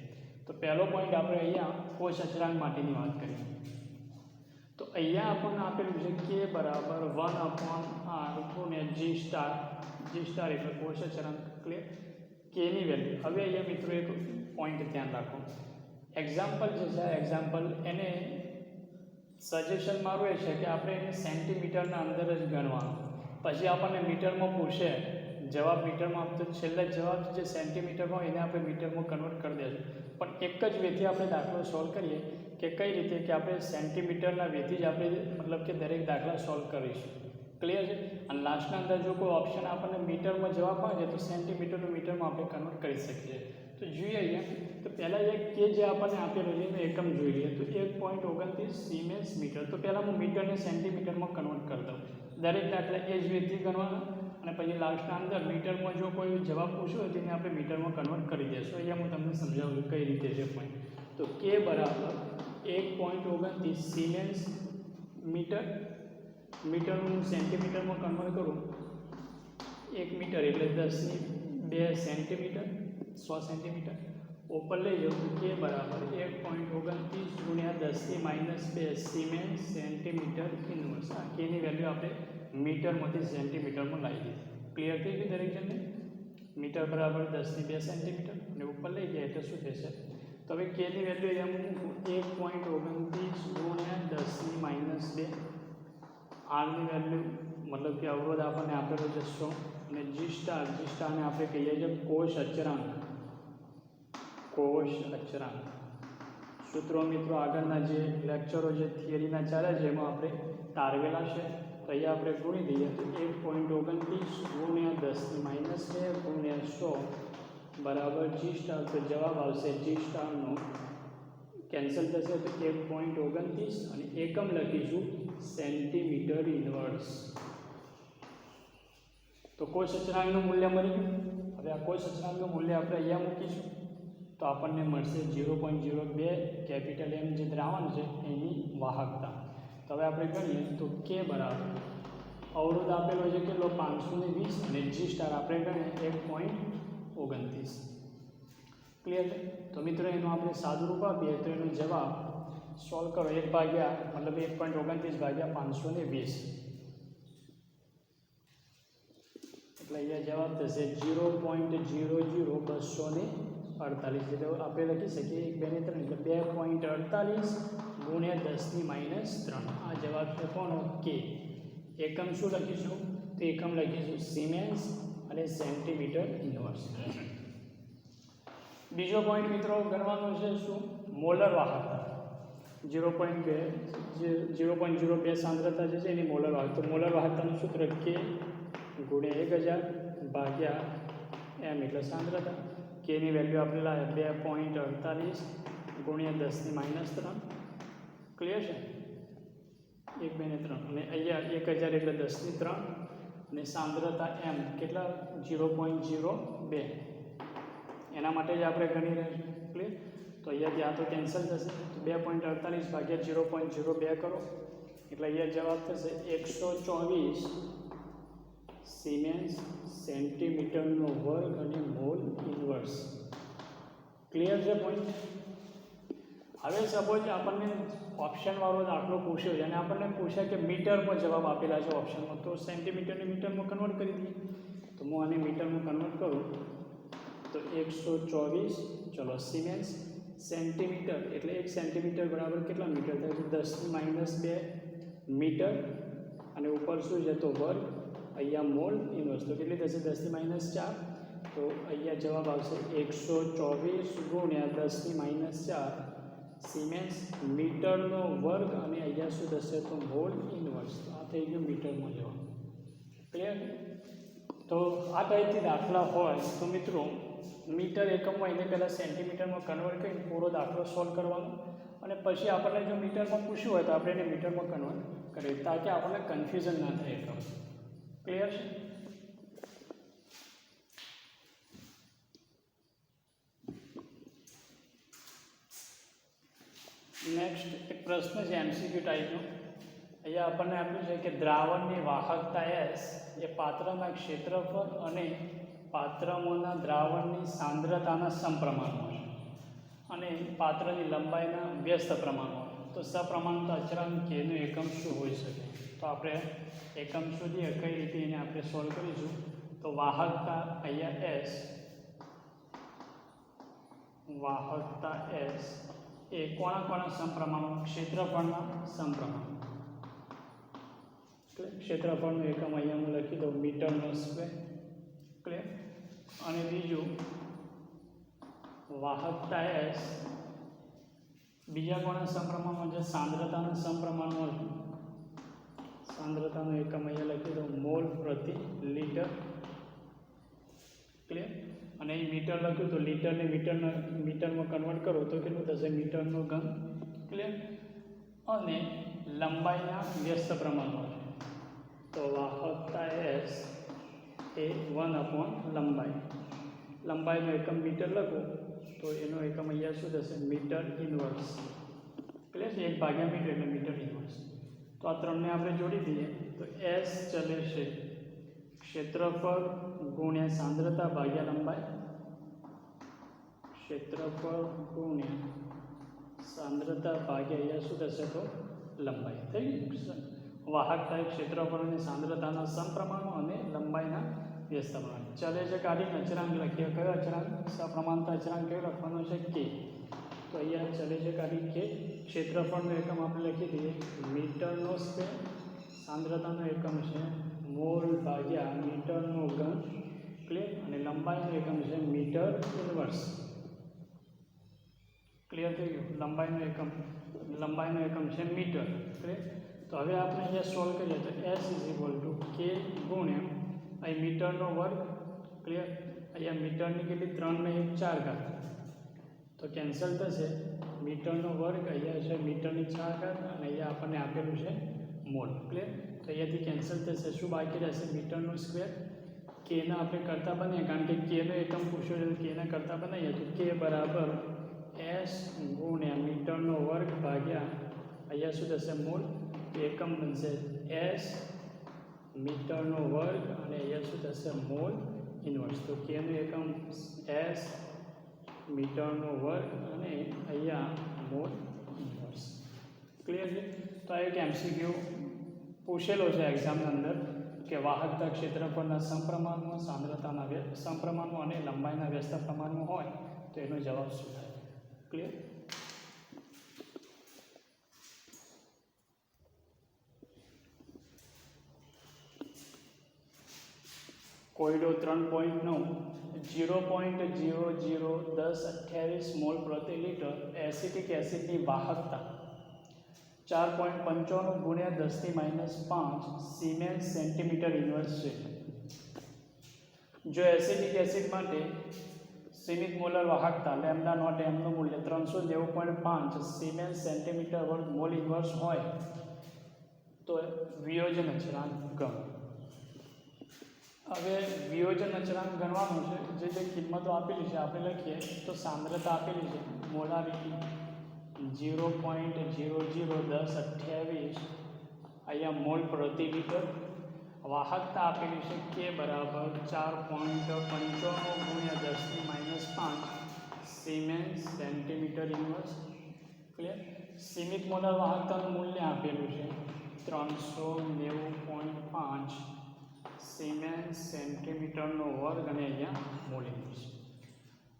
તો પહેલો પોઈન્ટ આપણે અહીંયા કોષ અચળાંક માટેની વાત કરીએ. તો અહીંયા આપણને આપેલું છે કે બરાબર 1/r ગુણ્યા g સ્ટાર એટલે કોષ અચળાંક. ક્લિયર? કેની વેલ્યુ. હવે અહીંયા મિત્રો એક પોઈન્ટ ધ્યાન રાખો. એક્ઝામ્પલ જે છે એક્ઝામ્પલ એને સજેશન મારું એ છે કે આપણે એને સેન્ટીમીટરના અંદર જ ગણવાનું. પછી આપણને મીટરમાં પૂછે જવાબ મીટરમાં આપતો છેલ્લે જવાબ જે સેન્ટીમીટરમાં એને આપણે મીટરમાં કન્વર્ટ કરી દઈશું. પણ એક જ વેથી આપણે દાખલો સોલ્વ કરીએ કે કઈ રીતે કે આપણે સેન્ટીમીટરના વેથી જ આપણે મતલબ કે દરેક દાખલા સોલ્વ કરીશું. ક્લિયર છે? અને લાસ્ટના અંદર જો કોઈ ઓપ્શન આપણને મીટરમાં જવાબ આવે તો સેન્ટીમીટરનું મીટરમાં આપણે કન્વર્ટ કરી શકીએ. તો જોઈએ અહીંયા તો પહેલાં એક કે જે આપણને આપેલું છે એનું એકમ જોઈ લઈએ. તો 1.29 સિમેન્સ મીટર. તો પહેલાં હું મીટરને સેન્ટીમીટરમાં કન્વર્ટ કરી દઉં. દરેક દાખલા એ જ વેથી ગણવાના અને પછી લાસ્ટના અંદર મીટરમાં જો કોઈ જવાબ પૂછ્યો હોય તેને આપણે મીટરમાં કન્વર્ટ કરી દઈશું. અહીંયા હું તમને સમજાવું કઈ રીતે છે પોઈન્ટ. તો કે બરાબર 1.29 સિમેન્સ મીટર. મીટરનું સેન્ટીમીટરમાં કન્વર્ટ કરું 1 મીટર એટલે 10^2 સેન્ટીમીટર 100 સેન્ટીમીટર. ઉપર લઈ જાઉં તો કે બરાબર 1.29 ગુણ્યા 10^-2 સિમેન્સ સેન્ટીમીટર ઇન્વર્સ. આ કેની વેલ્યુ આપણે મીટરમાંથી સેન્ટીમીટરમાં લાવી દીધી. ક્લિયર થઈ ગયું દરેક જણને? મીટર બરાબર 10^2 સેન્ટીમીટર અને ઉપર લઈ જાય એટલે શું થશે? તો હવે કેની વેલ્યુ અહીંયા મૂકું 1.29 ગુણ્યા 10^-2. આરની વેલ્યુ મતલબ કે અવરોધ આપણને આપેલો છે 100 અને જી સ્ટારને આપણે કહીએ છીએ કોષ અચળાંક. સૂત્રો મિત્રો આગળના જે લેક્ચરો જે થિયરીના ચાલે છે એમાં આપણે તારવેલા છે. તો અહીંયા આપણે ગુણી દઈએ તો 1.29 ગુણ્યા 10^-2 ગુણ્યા 100 બરાબર જી સ્ટાર. તો જવાબ આવશે જી સ્ટારનો કેન્સલ થશે તો 1.29 અને એકમ લખીશું સેન્ટીમીટર ઇન્વર્સ. તો કોષ અચળાંકનું મૂલ્ય મળી ગયું. હવે આ કોષ અચળાંકનું મૂલ્ય આપણે અહીંયા મૂકીશું તો આપણને મળશે 0.02 કેપિટલ એમ જે દ્રાવણ છે એની વાહકતા. તો હવે આપણે ગણીએ તો કે બરાબર અવરોધ આપેલો છે કેટલો 520 અને જી સ્ટાર આપણે ગણીએ 1.29. ક્લિયર છે? તો મિત્રો એનું આપણે સાદું રૂપ આપીએ તો એનો જવાબ સોલ્વ કરો 1 ભાગ્યા મતલબ 1.29 ભાગ્યા 520 એટલે અહીંયા જવાબ થશે 0.00248. એટલે આપણે લખી શકીએ 1, 2, 3 એટલે 2.48 ગુણ્યા 10^-3. આ જવાબ છે કોનો? કે. એકમ શું લખીશું? તો એકમ લખીશું સિમેન્સ અને સેન્ટીમીટર ઇન્વર્સ. બીજો પોઈન્ટ મિત્રો ગણવાનો છે શું? મોલર વાહકતા. 0.02 સાંદ્રતા જે છે એની મોલર વાહકતા. તો મોલર વાહકતાનું સૂત્ર કે ગુણ્યા 1000 ભાગ્યા એમ એટલે સાંદ્રતા. કેની વેલ્યુ આપણે લાવ્યા 2.48 ગુણ્યા 10^-3. ક્લિયર છે? 1, 2 અને 3 અને અહીંયા 1000 એટલે 10^3 અને સાંદ્રતા એમ કેટલા 0.02 એના માટે જ આપણે ગણી રહ્યા છીએ. ક્લિયર? તો અહીંયા ત્યાં તો કેન્સલ થશે તો 2.48 ભાગ્યા 0.02 કરો એટલે અહીંયા જવાબ થશે 124 સિમેન્સ સેન્ટીમીટરનો વર્ગ અને મોલ ઇન્વર્સ. ક્લિયર છે પોઈન્ટ? હવે સપોઝ આપણને ઓપ્શનવાળો દાખલો પૂછ્યો છે અને આપણને પૂછ્યા કે મીટરમાં જવાબ આપેલા છે ઓપ્શનમાં તો સેન્ટીમીટરને મીટરમાં કન્વર્ટ કરી દઈએ. તો હું આને મીટરમાં કન્વર્ટ કરું તો 124 ચલો સિમેન્સ સેન્ટીમીટર એટલે 1 સેન્ટીમીટર બરાબર કેટલા મીટર થાય છે? 10^-2 મીટર અને ઉપર શું છે તો વર્ગ. અહીંયા મોલ ઇન્વર્સ તો કેટલી થશે 10^-4. તો અહીંયા જવાબ આવશે 124 ગુણ્યા 10^-4 સિમેન્સ મીટરનો વર્ગ અને અહીંયા શું થશે તો મોલ ઇન્વર્સ. આ થઈ ગયું મીટરમાં જવાબ. ક્લિયર? તો આ ટાઈપથી દાખલા હોય તો મિત્રો મીટર એકમમાં એને પહેલાં સેન્ટીમીટરમાં કન્વર્ટ કરીને પૂરો દાખલો સોલ્વ કરવાનો અને પછી આપણને જો મીટરમાં પૂછ્યું હોય તો આપણે એને મીટરમાં કન્વર્ટ કરીએ તાકે આપણને કન્ફ્યુઝન ના થાય એકમ. ક્લિયર છે? નેક્સ્ટ એક પ્રશ્ન છે એમસીક્યુ ટાઈપનો. અહીંયા આપણને આપ્યું છે કે દ્રાવણની વાહકતા S એ પાત્રના ક્ષેત્રફળ અને પાત્રમાંના દ્રાવણની સાંદ્રતાના સમપ્રમાણમાં છે અને પાત્રની લંબાઈના વ્યસ્ત પ્રમાણમાં. તો સપ્રમાણતા અચળાંક kનું એકમ શું હોઈ શકે? તો આપણે એકમ શોધીએ કઈ રીતે એને આપણે સોલ્વ કરીશું. તો વાહકતા અહીંયા S, વાહકતા S એ કોના સમપ્રમાણમાં? ક્ષેત્રફળના સમપ્રમાણ. ક્ષેત્રફળનું એકમ અહીંયા હું લખી દઉં મીટરનો સ્ક્વેર. ક્લિયર. અને બીજું વાહકતા S બીજા કોના સમપ્રમાણમાં છે? સાંદ્રતાના સમપ્રમાણમાં. સાંદ્રતાનું એકમ અહીંયા લખી દઉં મોલ પ્રતિ લીટર. ક્લિયર. અને એ મીટર લખ્યું તો લીટરને મીટરમાં કન્વર્ટ કરો તો કેટલું થશે? મીટરનો ઘન. ક્લિયર. અને લંબાઈના વ્યસ્ત પ્રમાણમાં છે. તો વાહકતા S એ 1/, લંબાઈનો એકમ મીટર લખો તો એનો એકમ અહીંયા શું થશે? Metre inverse. ક્લિયર છે? 1/, મીટર એટલે મીટર ઇનવર્સ. તો આ ત્રણને આપણે જોડી દઈએ તો S ચલે છે ક્ષેત્રફળ ગુણ્યા સાંદ્રતા ભાગ્યા લંબાઈ. ક્ષેત્રફળ ગુણ્યા સાંદ્રતા ભાગ્યા અહીંયા શું થશે? તો લંબાઈ. થઈ ગયું. વાહકતા ક્ષેત્રફળ અને સાંદ્રતાના સમપ્રમાણમાં અને લંબાઈના વ્યસ્ત પ્રમાણ. ચલે છે કાઢીને અચળાંક લખીએ. કયો અચળાંક? સપ્રમાણતા અચળાંક કયો લખવાનો છે? K. તો અહીંયા ચલે છે કાઢી K. ક્ષેત્રફળનો એકમ આપણે લખી દઈએ મીટરનો સ્ક્વેર. સાંદ્રતાનો એકમ છે મોલ ભાગ્યા મીટરનો ઘન. ક્લિયર. અને લંબાઈનો એકમ છે મીટર ઇનવર્સ. ક્લિયર થઈ ગયું. લંબાઈનો એકમ છે મીટર. ક્લિયર. તો હવે આપણે અહીંયા સોલ્વ કરીએ તો S = K ગુણ્યા અહીં મીટરનો વર્ગ. ક્લિયર. અહીંયા મીટરની કેટલી? 3 ને 1 4 તો કેન્સલ થશે. મીટરનો વર્ગ અહીંયા છે મીટરની 4 અને અહીંયા આપણને આપેલું છે મોલ. ક્લિયર. તો અહીંયાથી કેન્સલ થશે. શું બાકી રહેશે? મીટરનો સ્ક્વેર. કેના આપણે કરતા બનાવીએ કારણ કે કેનો એકમ પૂછ્યો છે. કેને કરતા બનાવીએ તો K બરાબર S ગુણ્યા મીટરનો વર્ગ ભાગ્યા અહીંયા શું થશે? મોલ. એકમ બનશે S મીટરનો વર્ગ અને અહીંયા શું થશે? Mall inverse. તો કેનું એકમ S મીટરનો વર્ગ અને અહીંયા મોલ ઇનવર્સ. ક્લિયર છે? તો આ એક MCQ પૂછેલો છે એક્ઝામની અંદર કે વાહકતા ક્ષેત્રફળના સમપ્રમાણમાં, સાંદ્રતાના સમપ્રમાણમાં અને લંબાઈના વ્યસ્ત પ્રમાણમાં હોય તો એનો જવાબ શું થાય? ક્લિયર. કોયડો 3.9 0.001028 મોલ પ્રતિ લિટર એસિટિક એસિડની વાહકતા 4.95 ગુણ્યા 10⁻5 સિમેન્સ સેન્ટીમીટર ઇન્વર્સ છે. જો એસિટિક એસિડ માટે સીમિત મોલર વાહકતા લેમ્ડા નોટ એમનું મૂલ્ય 390.5 સિમેન્સ સેન્ટીમીટર વર્ગ મોલ ઇન્વર્સ હોય તો વિયોજન અચળાંક ગણો. હવે વિયોજન અચળાંક ગણવાનું છે. જે કિંમતો આપેલી છે આપણે લખીએ તો સાંદ્રતા આપેલી છે મોલારિટી 0.001028 અહીંયા મોલ પ્રતિ લિટર. વાહકતા આપેલી છે K બરાબર 4.95 ગુણ્યા 10⁻5 સિમેન્સ સેન્ટીમીટર ઇન્વર્સ. ક્લિયર. સીમિત મોલર વાહકતાનું મૂલ્ય આપેલું છે 390.5 સિમેન્સ સેન્ટીમીટરનો વર્ગ અને અહીંયા મોલ ઇન્વર્સ.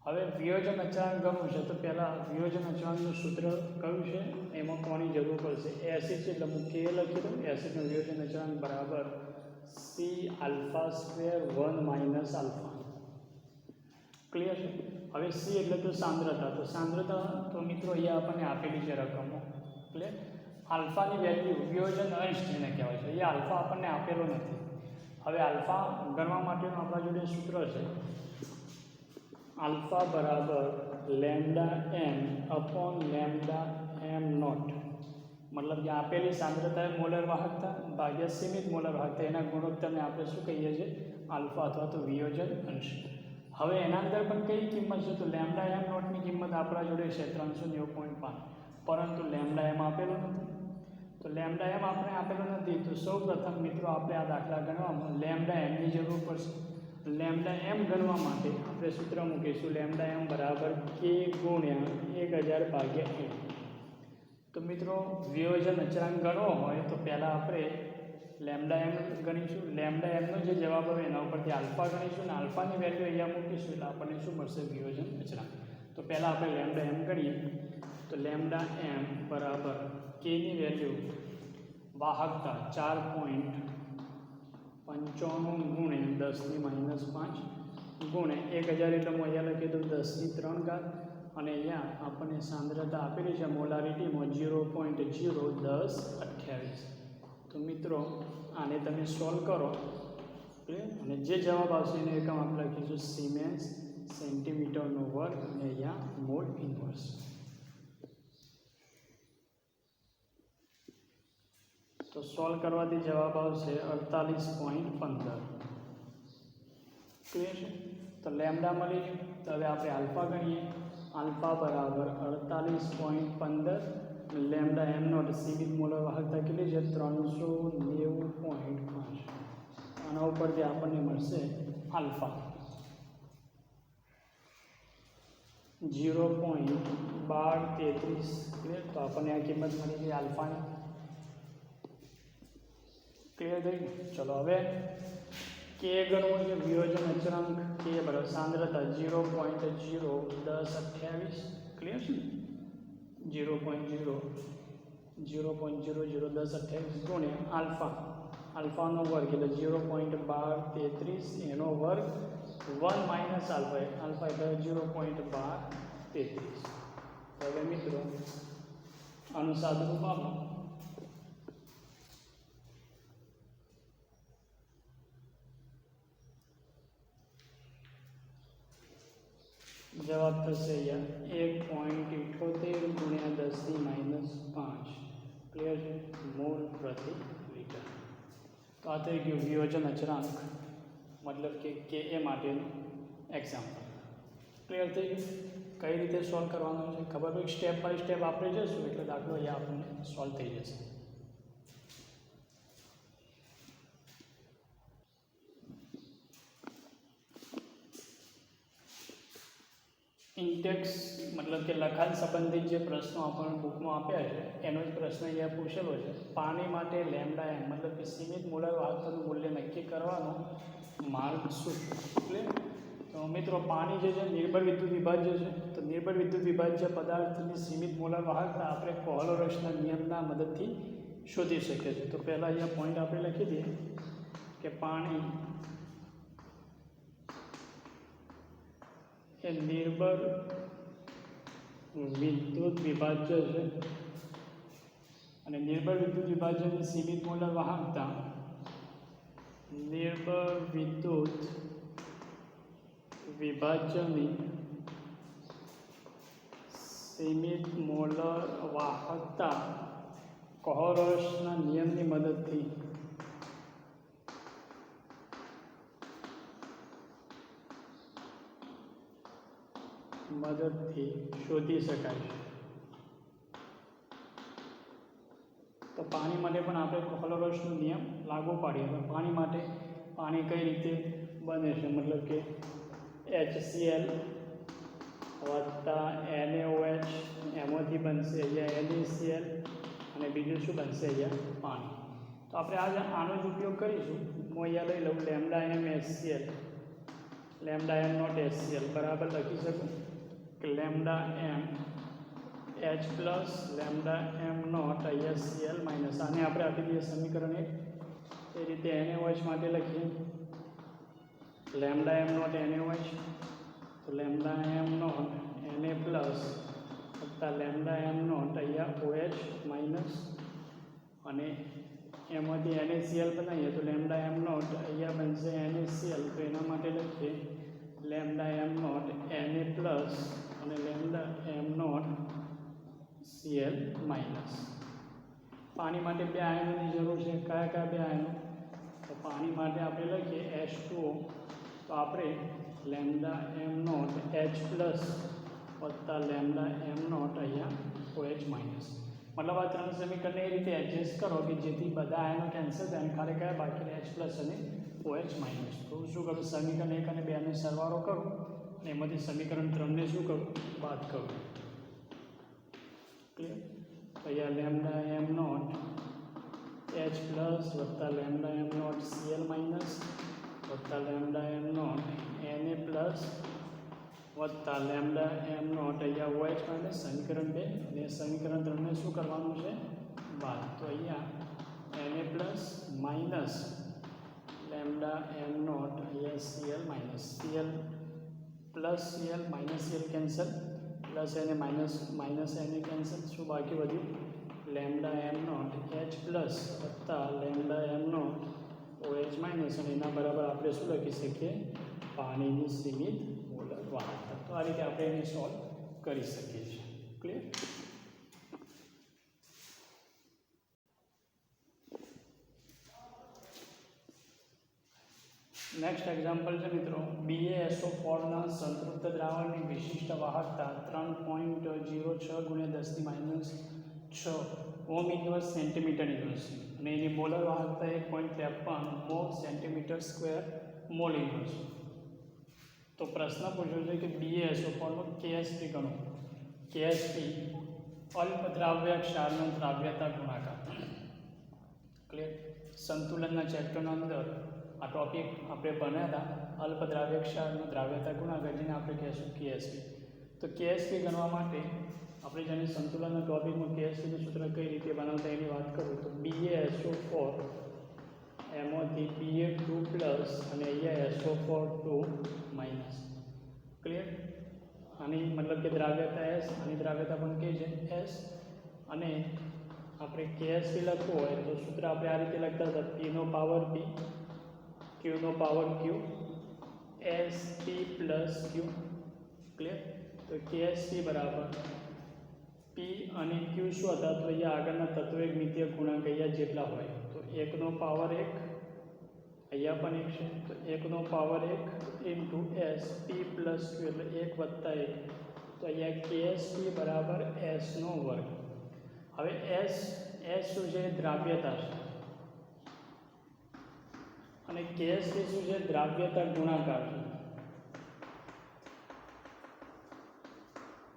હવે વિયોજન અચળાંક ગણવું છે તો પહેલાં વિયોજન અચળાંકનું સૂત્ર કયું છે એમાં કોની જરૂર પડશે? એસિડ છે એટલે હું K લખી દઉં. એસિડનું વિયોજન અચળાંક બરાબર C⁴ 1 - આલ્ફા. ક્લિયર છે? હવે C એટલે તો સાંદ્રતા. તો સાંદ્રતા તો મિત્રો અહીંયા આપણને આપેલી છે રકમો. ક્લિયર. આલ્ફાની વેલ્યુ વિયોજન અંશ જેને કહેવાય છે એ આલ્ફા આપણને આપેલો નથી. હવે આલ્ફા ગણવા માટેનું આપણા જોડે સૂત્ર છે આલ્ફા બરાબર λm/λm0. મતલબ જે આપેલી સાંદ્રતા મોલર વાહકતા ભાગ્યા સીમિત મોલર વાહકતા એના ગુણોત્તરને આપણે શું કહીએ છીએ? આલ્ફા અથવા તો વિયોજન અંશ. હવે એના અંદર પણ કઈ કિંમત છે? તો λm0ની કિંમત આપણા જોડે છે 390.5 પરંતુ λm આપેલો નથી. તો લેમ્ડા એમ આપણે આપેલો નથી, તો સૌ પ્રથમ મિત્રો આપણે આ દાખલા ગણવામાં લેમ્ડા એમની જરૂર પડશે. લેમ્ડા એમ ગણવા માટે આપણે સૂત્ર મૂકીશું લેમ્ડા એમ બરાબર કે ગુણ્યા 1000 ભાગ્યા એમ. તો મિત્રો વિયોજન અચળાંક ગણવો હોય તો પહેલાં આપણે લેમ્ડા એમ ગણીશું. લેમ્ડા એમનો જે જવાબ આવે એના ઉપરથી આલ્ફા ગણીશું અને આલ્ફાની વેલ્યુ અહીંયા મૂકીશું એટલે આપણને શું મળશે? વિયોજન અચળાંક. તો પહેલાં આપણે લેમ્ડા એમ ગણીએ. તો લેમ્ડા એમ બરાબર કેની વેલ્યુ વાહકતા 4.95 ગુણ્યા 10⁻5 ગુણ્યા 1000 એટલે હું અહીંયા લખી દઉં 10⁻3 અને અહીંયા આપણને સાંદ્રતા આપેલી છે મોલારિટીમાં 0.01028. તો મિત્રો આને તમે સોલ્વ કરો અને જે જવાબ આવશે એનો એકમ આપણે લખીશું સિમેન્સ સેન્ટીમીટરનો વર્ગ અને અહીંયા મોલ ઇન્વર્સ. તો સોલ્વ કરવાથી જવાબ આવશે 48.15. ક્લિયર છે? તો લેમ્ડા મળી ગયું. તો હવે આપણે આલ્ફા ગણીએ. આલ્ફા બરાબર 48.15. લેમ્ડા એમ નોટ સીમિત મોલર વાહકતા કેટલી છે? 390.5. આના ઉપરથી આપણને મળશે આલ્ફા 0.1233. ક્લિયર? તો આપણને આ કિંમત મળી ગઈ આલ્ફાની. ક્લિયર થઈ? ચલો હવે કે ગણવું છે વિયોજન અચળાંક. કે બરાબર સાંદ્રતા 0.01028. ક્લિયર છે? 0.0001028 ગુણ્યા આલ્ફા. આલ્ફાનો વર્ગ એટલે 0.1233 એનો વર્ગ 1 માઇનસ આલ્ફા. આલ્ફા એટલે 0.1233. હવે મિત્રો આનું સાદુરૂપ આપો. જવાબ થશે અહીંયા 1.78 ગુણ્યા 10⁻5. ક્લિયર છે? મોલ પ્રતિ લિટર. તો આ થઈ ગયું વિયોજન અચળાંક, મતલબ કે એ માટેનું એક્ઝામ્પલ. ક્લિયર થઈ ગયું? કઈ રીતે સોલ્વ કરવાનું છે ખબર હોય? સ્ટેપ બાય સ્ટેપ આપણે જઈશું એટલે દાખલો અહીંયા આપણને સોલ્વ થઈ જશે. ઇન્ટેક્સ મતલબ કે લખાણ સંબંધિત જે પ્રશ્નો આપણને બુકમાં આપ્યા છે એનો જ પ્રશ્ન અહીંયા પૂછેલો છે. પાણી માટે લેમ્ડા એમ મતલબ કે સીમિત મોલર વાહકતાનું મૂલ્ય નક્કી કરવાનો માર્ગ શું? એટલે તો મિત્રો પાણી જે છે નિર્બળ વિદ્યુત વિભાજ્ય છે. તો નિર્બળ વિદ્યુત વિભાજ્ય પદાર્થની સીમિત મોલર વાહકતા આપણે કોહલરસના નિયમના મદદથી શોધી શકીએ છીએ. તો પહેલાં અહીંયા પોઈન્ટ આપણે લખી દઈએ કે પાણી એ નિર્બળ વિદ્યુત વિભાજ્ય છે અને નિર્બળ વિદ્યુત વિભાજ્યની સીમિત મોલર વાહકતા નિર્બળ વિદ્યુત વિભાજ્યની સીમિત મોલર વાહકતા કોહલરસના નિયમની મદદથી શોધી શકાય છે. તો પાણી માટે પણ આપણે કોહલરસનો નિયમ લાગુ પાડીએ. તો પાણી માટે પાણી કઈ રીતે બને છે? મતલબ કે HCl વત્તા NaOH એમાંથી બનશે અહીંયા NaCl અને બીજું શું બનશે? અહીંયા પાણી. તો આપણે આજે આનો જ ઉપયોગ કરીશું. હું અહીંયા લઈ લઉં lambda M HCl lambda M naught HCl બરાબર લખી શકું કે lambda M H plus lambda M not અહીંયા Cl માઇનસ. આને આપણે આપી દઈએ સમીકરણ 1. એ રીતે NaOH માટે લખીએ લેમ્ડા એમ નોટ NaOH. તો lambda M not Na plus વત્તા લેમ્ડા એમ નોટ અહીંયા OH માઇનસ અને એમાંથી NaCl બનાવીએ તો લેમ્ડા એમ નોટ અહીંયા બનશે NaCl. તો એના માટે લખીએ lambda M not Na plus અને lambda M nought Cl minus. પાણી માટે બે આયનોની જરૂર છે. કયા કયા બે આયનો? તો પાણી માટે આપણે લખીએ H2O. તો આપણે lambda M not H plus વત્તા લેમ્ડા એમ નોટ અહીંયા OH માઇનસ. मतलब આ ત્રણ સમીકરણને એ રીતે એડજસ્ટ કરો કે જેથી બધા આયનો કેન્સલ થાય અને ખાલી કયા બાકી રહે H પ્લસ અને OH માઇનસ. તો શું કરું, સમીકરણ 1 અને 2 ને સરવાળો કરું અને એમાંથી સમીકરણ 3 ને શું કરું, બાદ કરું. ક્લિયર? તો અહીંયા lambda M not H plus વત્તા lambda M nought Cl minus વત્તા lambda M not Na plus વત્તા લેમ્ડા એમ નોટ અહીંયા OH માઇનસ સમીકરણ 2 અને સમીકરણ 3 ને શું કરવાનું છે, બાદ. તો અહીંયા Na plus minus lambda M not અહીંયા Cl minus Cl plus Cl minus Cl cancel plus એને માઇનસ માઇનસ એને કેન્સલ. શું બાકી વધ્યું, lambda M not H plus વત્તા lambda M nought OH minus અને એના બરાબર આપણે શું લખી શકીએ, પાણીની સીમિત મોલર વાહકતા. તો આ રીતે આપણે એને સોલ્વ કરી શકીએ છીએ. ક્લિયર? નેક્સ્ટ એક્ઝામ્પલ છે મિત્રો, BaSO4 ના સંતૃપ્ત દ્રાવણની વિશિષ્ટ વાહકતા 3.06 ગુણ્યા 10⁻6 ઓમ ઇન્વર્સ સેન્ટીમીટર ઇન્વર્સ અને એની મોલર વાહકતા 1.53 mall centimetre square mall inverse. તો પ્રશ્ન પૂછ્યો છે કે BaSO4 નો KSP ગણો. KSP અલ્પ દ્રાવ્ય ક્ષારનો દ્રાવ્યતા ગુણાકાર. ક્લિયર? સંતુલનના ચેપ્ટરના અંદર આ ટોપિક આપણે ભણ્યા હતા, અલ્પ દ્રાવ્ય ક્ષારનો દ્રાવ્યતા ગુણાકાર, જેને આપણે કહીશું KSP. તો KSP ગણવા માટે આપણે જેને સંતુલનના ટોપિકમાં KSPનું સૂત્ર કઈ રીતે બનાવતા એની વાત કરું તો BaSO4 એમાંથી Ba2 પ્લસ અને અહીંયા SO4 2 માઇનસ. ક્લિયર? આની મતલબ કે દ્રાવ્યતા S, આની દ્રાવ્યતા પણ કઈ છે S. અને આપણે KSP લખવું હોય તો સૂત્ર આપણે આ રીતે લખતા હતા, P નો પાવર P, Q નો power Q, SP plus Q. Clear? તો KSP બરાબર P અને Q શું હતા, તો અહીંયા આગળના તત્વોમિતીય ગુણાંક અહીંયા જેટલા હોય તો 1 નો પાવર 1, અહીંયા પણ 1 છે તો 1 નો power 1 into S P plus Q એટલે 1 વત્તા 1. તો અહીંયા KSP બરાબર S નો વર્ગ. હવે S શું છે, દ્રાવ્યતા છે અને KSP શું છે, દ્રાવ્યતા ગુણાકાર છે.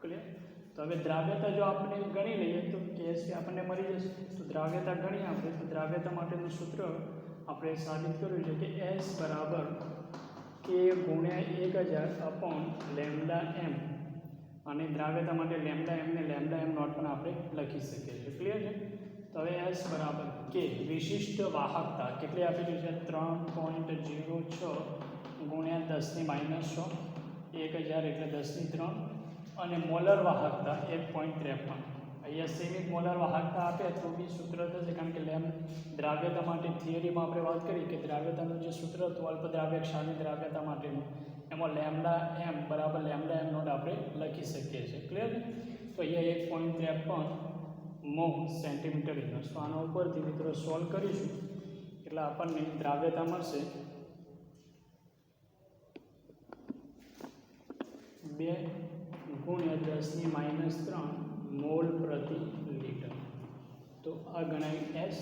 ક્લિયર? તો હવે દ્રાવ્યતા જો આપણે ગણી લઈએ તો KSP આપણને મળી જશે. તો દ્રાવ્યતા ગણી આપણે તો દ્રાવ્યતા માટેનું સૂત્ર આપણે સાબિત કર્યું છે કે S બરાબર K ગુણ્યા 1000 અપોન લેમ્ડા એમ, અને દ્રાવ્યતા માટે લેમ્ડા એમ ને લેમ્ડા એમ નોટ પણ આપણે લખી શકીએ છીએ. ક્લિયર છે? તો હવે S બરાબર K વિશિષ્ટ વાહકતા કેટલી આપેલી છે, 3.06 ગુણ્યા 10⁻6 1000 એટલે 10⁻3 અને મોલર વાહકતા 1.53. અહીંયા સીમિત મોલર વાહકતા આપે તો બી સૂત્ર થશે, કારણ કે દ્રાવ્યતા માટે થિયરીમાં આપણે વાત કરી કે દ્રાવ્યતાનું જે સૂત્ર હતું અલ્પ દ્રાવ્ય ક્ષારની દ્રાવ્યતા માટેનું, એમાં લેમ્ડા એમ બરાબર લેમ્ડા એમ નોટ આપણે લખી શકીએ છીએ. ક્લિયર? તો અહીંયા 1.53 મોલ સેન્ટીમીટર ઇન્વર્સ. તો આના ઉપરથી મિત્રો સોલ્વ કરીશું એટલે આપણને દ્રાવ્યતા મળશે 2 ગુણ્યા 10⁻³ મોલ પ્રતિ લીટર. તો આ ગણાય S.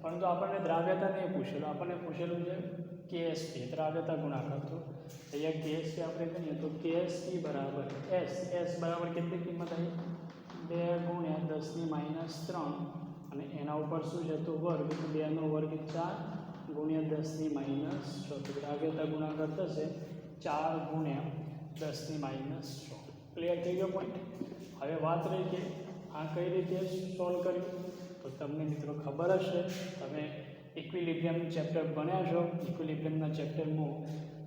પરંતુ આપણને દ્રાવ્યતા નહીં પૂછેલું, આપણને પૂછેલું છે KSP દ્રાવ્યતા ગુણાકાર. તો અહીંયા KSP આપણે કરીએ તો KSP બરાબર S બરાબર કેટલી કિંમત આવી, 2 ગુણ્યા 10⁻³ અને એના ઉપર શું છે તો વર્ગ, 2 નો વર્ગ 4 ગુણ્યા 10⁻6. તો દ્રાવ્યતા ગુણાકાર થશે 4 ગુણ્યા 10⁻6. ક્લિયર થઈ ગયો પોઈન્ટ? હવે વાત રહી કે આ કઈ રીતે સોલ્વ કર્યું. તો તમને મિત્રો ખબર હશે, તમે ઇક્વિલિબ્રિયમનું ચેપ્ટર ભણ્યા છો. ઇક્વિલિબ્રિયમના ચેપ્ટરમાં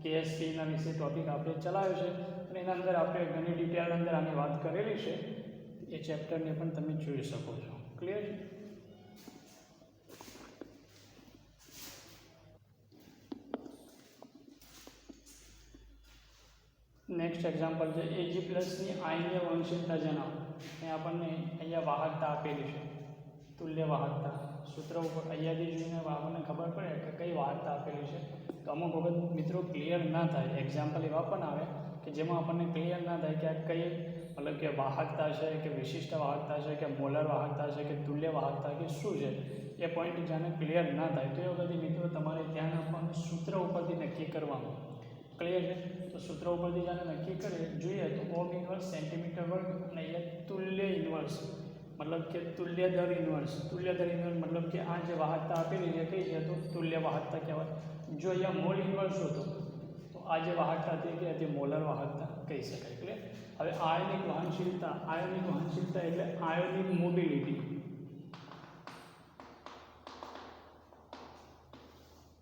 KSPના વિશે ટોપિક આપણે ચલાવ્યો છે અને એના અંદર આપણે ઘણી ડિટેલ અંદર આની વાત કરેલી છે. એ ચેપ્ટરને પણ તમે જોઈ શકો છો. ક્લિયર? નેક્સ્ટ એક્ઝામ્પલ છે Ag પ્લસની આયનીય વંશીયતા જણાવો. એ આપણને અહીંયા વાહકતા આપેલી છે, તુલ્ય વાહકતા. સૂત્ર ઉપર અહીંયાથી જોઈને આપણને ખબર પડે કે કઈ વાહકતા આપેલી છે. તો અમુક વખત મિત્રો ક્લિયર ના થાય, એક્ઝામ્પલ એવા પણ આવે કે જેમાં આપણને ક્લિયર ના થાય કે આ કઈ મતલબ કે વાહકતા છે કે વિશિષ્ટ વાહકતા છે કે મોલર વાહકતા છે કે તુલ્ય વાહકતા કે શું છે એ પોઈન્ટ જાણે ક્લિયર ના થાય તો એ વખતે મિત્રો તમારે ધ્યાન આપવાનું સૂત્ર ઉપરથી નક્કી કરવાનું ક્લિયર છે તો સૂત્ર ઉપરથી જાણે નક્કી કરીએ જોઈએ તો ઓમ ઇન્વર્સ સેન્ટીમીટર વર્ગ અને અહીંયા તુલ્ય ઇન્વર્સ મતલબ કે તુલ્ય દર ઇન્વર્સ મતલબ કે આ જે વાહકતા આપેલી છે કઈ છે તો તુલ્ય વાહકતા કહેવાય જો અહીંયા મોલ ઇન્વર્સ હતો તો આ જે વાહકતા હતી કે તે મોલર વાહકતા કહી શકાય ક્લિયર હવે આયોનિક વહનશીલતા એટલે આયોનિક મોબિલિટી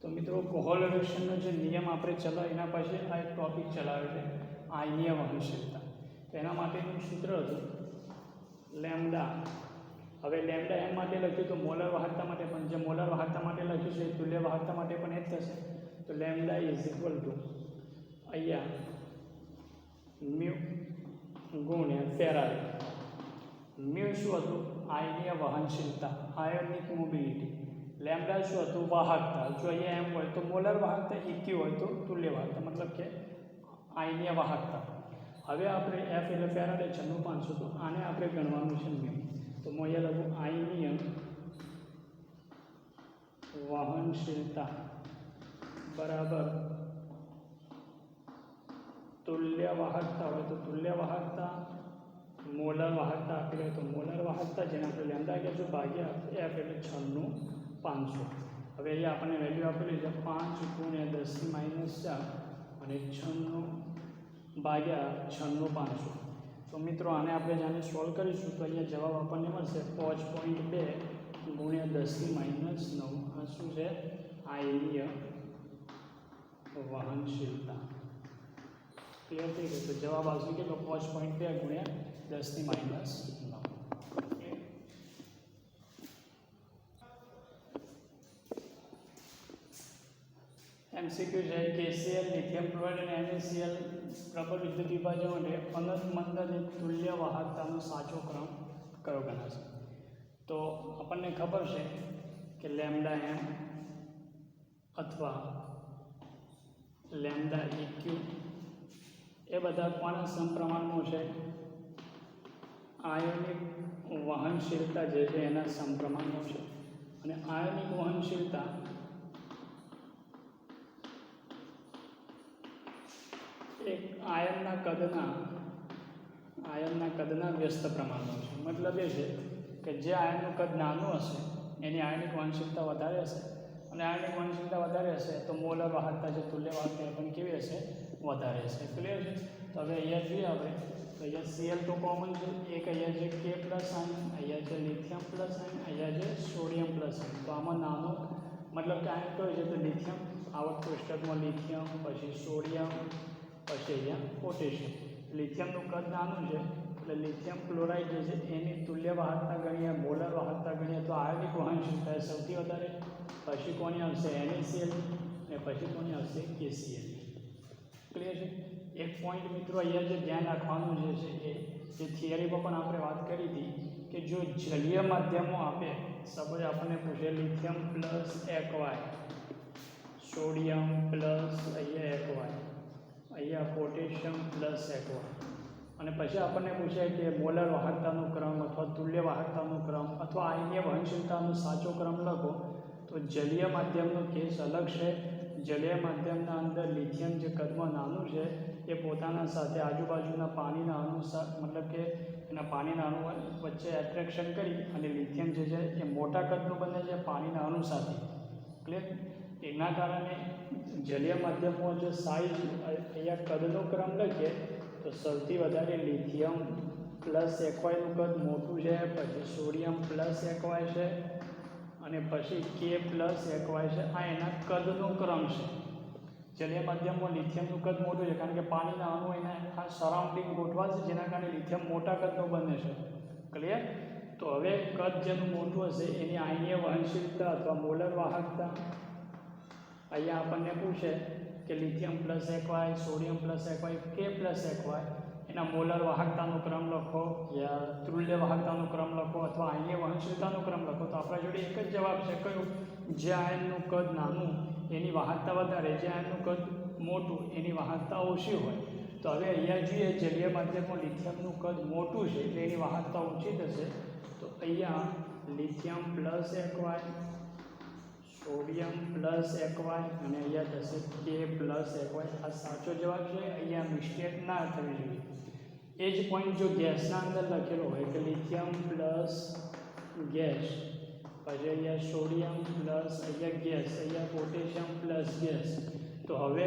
તો મિત્રો કોહોલ રિડક્શનનો જે નિયમ આપણે ચલાવ્યો એના પછી આ એક ટોપિક ચલાવ્યો છે આયનીય વહનશીલતા તો એના માટેનું સૂત્ર હતું લેમ્ડા હવે લેમ્ડા એમ માટે લખ્યું તો મોલર વાહકતા માટે પણ જે મોલર વાહકતા માટે લખ્યું છે તુલ્ય વાહકતા માટે પણ એ જ થશે તો લેમ્ડા ઇઝ ઇક્વલ ટુ અહીંયા મ્યુ ગુણ્યા ફેરાડ મ્યુ શું હતું આયનીય વહનશીલતા આયોનિક મોબિલિટી લેમ્ડા શું હતું વાહકતા જો અહીંયા એમ હોય તો મોલર વાહકતા ઇક્યુ હોય તો તુલ્ય વાહકતા મતલબ કે આયનીય વાહકતા હવે આપણે એફ એટલે ફેરાડે 9600 તો આને આપણે ગણવાનું છે મ્યુ તો હું અહીંયા લખું આયનીય વહનશીલતા બરાબર તુલ્ય વાહકતા હોય તો તુલ્ય વાહકતા મોલર વાહકતા આપેલી હોય તો મોલર વાહકતા જેને આપણે લેમ્ડા કહીશું ભાગ્યા એફ એટલે 9600 હવે અહીંયા આપણને વેલ્યુ આપેલી છે 5 ગુણ્યા 10⁻⁴ અને 96 ભાગ્યા 96,500 તો મિત્રો આને આપણે જાણે સોલ્વ કરીશું તો અહીંયા જવાબ આપણને મળશે 5.2 ગુણ્યા 10⁻⁹ આ શું છે આયનીય વહનશીલતા ક્લિયર થઈ ગયું તો જવાબ આવશે કેટલો 5.2 ગુણ્યા 10⁻⁹ એમસીક્યુ છે KCl લિથિયમ ક્લોરાઇડ અને NaCl પ્રબળ વિદ્યુત વિભાજન માટે અનંત મંદ અને તુલ્ય વાહકતાનો સાચો ક્રમ કયો ગણાશે તો આપણને ખબર છે કે લેમ્ડા એમ અથવા લેમ્ડા ઇક્યુ એ બધા કોના સમપ્રમાણમાં છે આયોનિક વહનશીલતા જે છે એના સમપ્રમાણમાં છે અને આયોનિક વહનશીલતા એક આયનના કદના વ્યસ્ત પ્રમાણમાં છે મતલબ એ છે કે જે આયનનું કદ નાનું હશે એની આયનિક વહનશીલતા વધારે હશે અને આયનિક વહનશીલતા વધારે હશે તો મોલર વાહકતા જે તુલ્ય વાહકતા એ પણ કેવી હશે વધારે હશે ક્લિયર છે તો હવે અહીંયા જોઈએ આપણે તો અહીંયા Cl તો કોમન છે એક અહીંયા છે K પ્લસ આયન અહીંયા છે લિથિયમ પ્લસ આયન અહીંયા છે સોડિયમ પ્લસ આયન તો આમાં નાનો મતલબ કે આયન કયો છે તો લિથિયમ આવક કોષ્ટકમાં લિથિયમ પછી સોડિયમ પછી અહીંયા પોટેશિયમ લિથિયમનું કદ નાનું છે એટલે લિથિયમ ક્લોરાઇડ જે છે એની તુલ્ય વાહકતા ગણીએ મોલર વાહકતા ગણીએ તો આયોનિક વહનશીલતા એ સૌથી વધારે પછી કોની આવશે NaCl અને પછી કોની આવશે KCl ક્લિયર છે એક પોઈન્ટ મિત્રો અહીંયા જે ધ્યાન રાખવાનું જે છે એ જે થિયરીમાં પણ આપણે વાત કરી હતી કે જો જલીય માધ્યમો આપે સપોઝ આપણને પૂછે lithium plus aqua sodium plus અહીંયા એક્વાય અહીંયા પોટેશિયમ પ્લસ એક્વાય અને પછી આપણને પૂછે કે મોલર વાહકતાનો ક્રમ અથવા તુલ્ય વાહકતાનો ક્રમ અથવા આયનીય વહનશીલતાનો સાચો ક્રમ લખો તો જલીય માધ્યમનો કેસ અલગ છે જલીય માધ્યમના અંદર લિથિયમ જે કદમાં નાનું છે એ પોતાના સાથે આજુબાજુના પાણીના અણુ મતલબ કે એના પાણીના અણુ વચ્ચે એટ્રેક્શન કરી અને લિથિયમ જે છે એ મોટા કદનું બને છે પાણીના અણુ સાથે ક્લિયર એના કારણે જલીય માધ્યમમાં જો સાઇઝ અહીંયા કદનો ક્રમ લખીએ તો સૌથી વધારે લિથિયમ પ્લસ એક્વાયનું કદ મોટું છે પછી સોડિયમ પ્લસ એક્વાય છે અને પછી K પ્લસ એક્વાય છે આ એના કદનો ક્રમ છે જલીય માધ્યમમાં લિથિયમનું કદ મોટું છે કારણ કે પાણીના અણુ એના આ સરાઉન્ડિંગ ગોઠવા છે જેના કારણે લિથિયમ મોટા કદનું બને છે ક્લિયર તો હવે કદ જેનું મોટું હશે એની આયનીય વહનશીલતા અથવા મોલર વાહકતા અહીંયા આપણને પૂછે કે lithium plus aqua sodium plus aqua K plus aqua એના મોલર વાહકતાનો ક્રમ લખો યા તુલ્ય વાહકતાનો ક્રમ લખો અથવા આયનીય વહનશીલતાનો ક્રમ લખો તો આપણા જોડે એક જ જવાબ છે કયું જે આયનનું કદ નાનું એની વાહકતા વધારે જે આયનનું કદ મોટું એની વાહકતા ઓછી હોય તો હવે અહીંયા જોઈએ જલીય માધ્યમમાં લિથિયમનું કદ મોટું છે એટલે એની વાહકતા ઓછી થશે. તો અહીંયા lithium plus aqua, sodium plus એક્વાય અને અહીંયા થશે કે પ્લસ એક્વાય. આ સાચો જવાબ છે. અહીંયા મિસ્ટેક ના થવી જોઈએ. એ જ પોઈન્ટ જો ગેસના અંદર લખેલો હોય કે લિથિયમ પ્લસ ગેસ, પછી અહીંયા સોડિયમ પ્લસ અહીંયા ગેસ, અહીંયા પોટેશિયમ પ્લસ ગેસ. તો હવે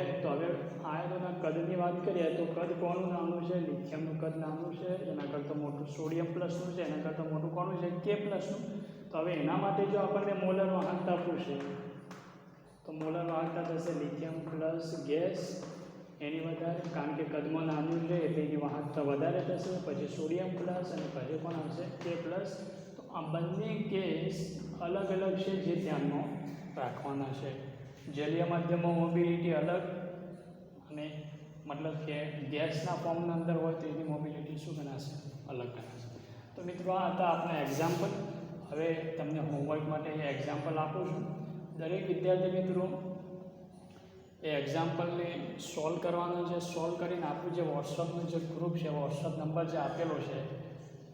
આયનોના કદની વાત કરીએ તો કદ કોનું નાનું છે? લિથિયમનું કદ નાનું છે, એના કરતાં મોટું સોડિયમ પ્લસનું છે, એના કરતાં મોટું કોનું છે? કે પ્લસનું. તો હવે એના માટે જો આપણને મોલર વાહકતા પૂછે તો મોલર વાહકતા થશે લિથિયમ પ્લસ ગેસ એની વધારે, કારણ કે કદમાં નાનું છે એટલે એની વાહકતા વધારે થશે. પછી સોડિયમ પ્લસ અને પછી પણ આવશે કે પ્લસ. તો આ બંને કેસ અલગ અલગ છે જે ધ્યાનમાં રાખવાના છે. જલીય માધ્યમમાં મોબિલિટી અલગ અને મતલબ કે ગેસના ફોર્મના અંદર હોય તો એની મોબિલિટી શું ગણાશે? અલગ ગણાશે. તો મિત્રો આ હતા આપણા એક્ઝામ્પલ. હવે તમને હોમવર્ક માટે એક્ઝામ્પલ આપું છું. દરેક વિદ્યાર્થી મિત્રો એ એક્ઝામ્પલને સોલ્વ કરવાનું છે. સોલ્વ કરીને આપણું જે વોટ્સઅપનું જે ગ્રુપ છે, વોટ્સઅપ નંબર જે આપેલો છે,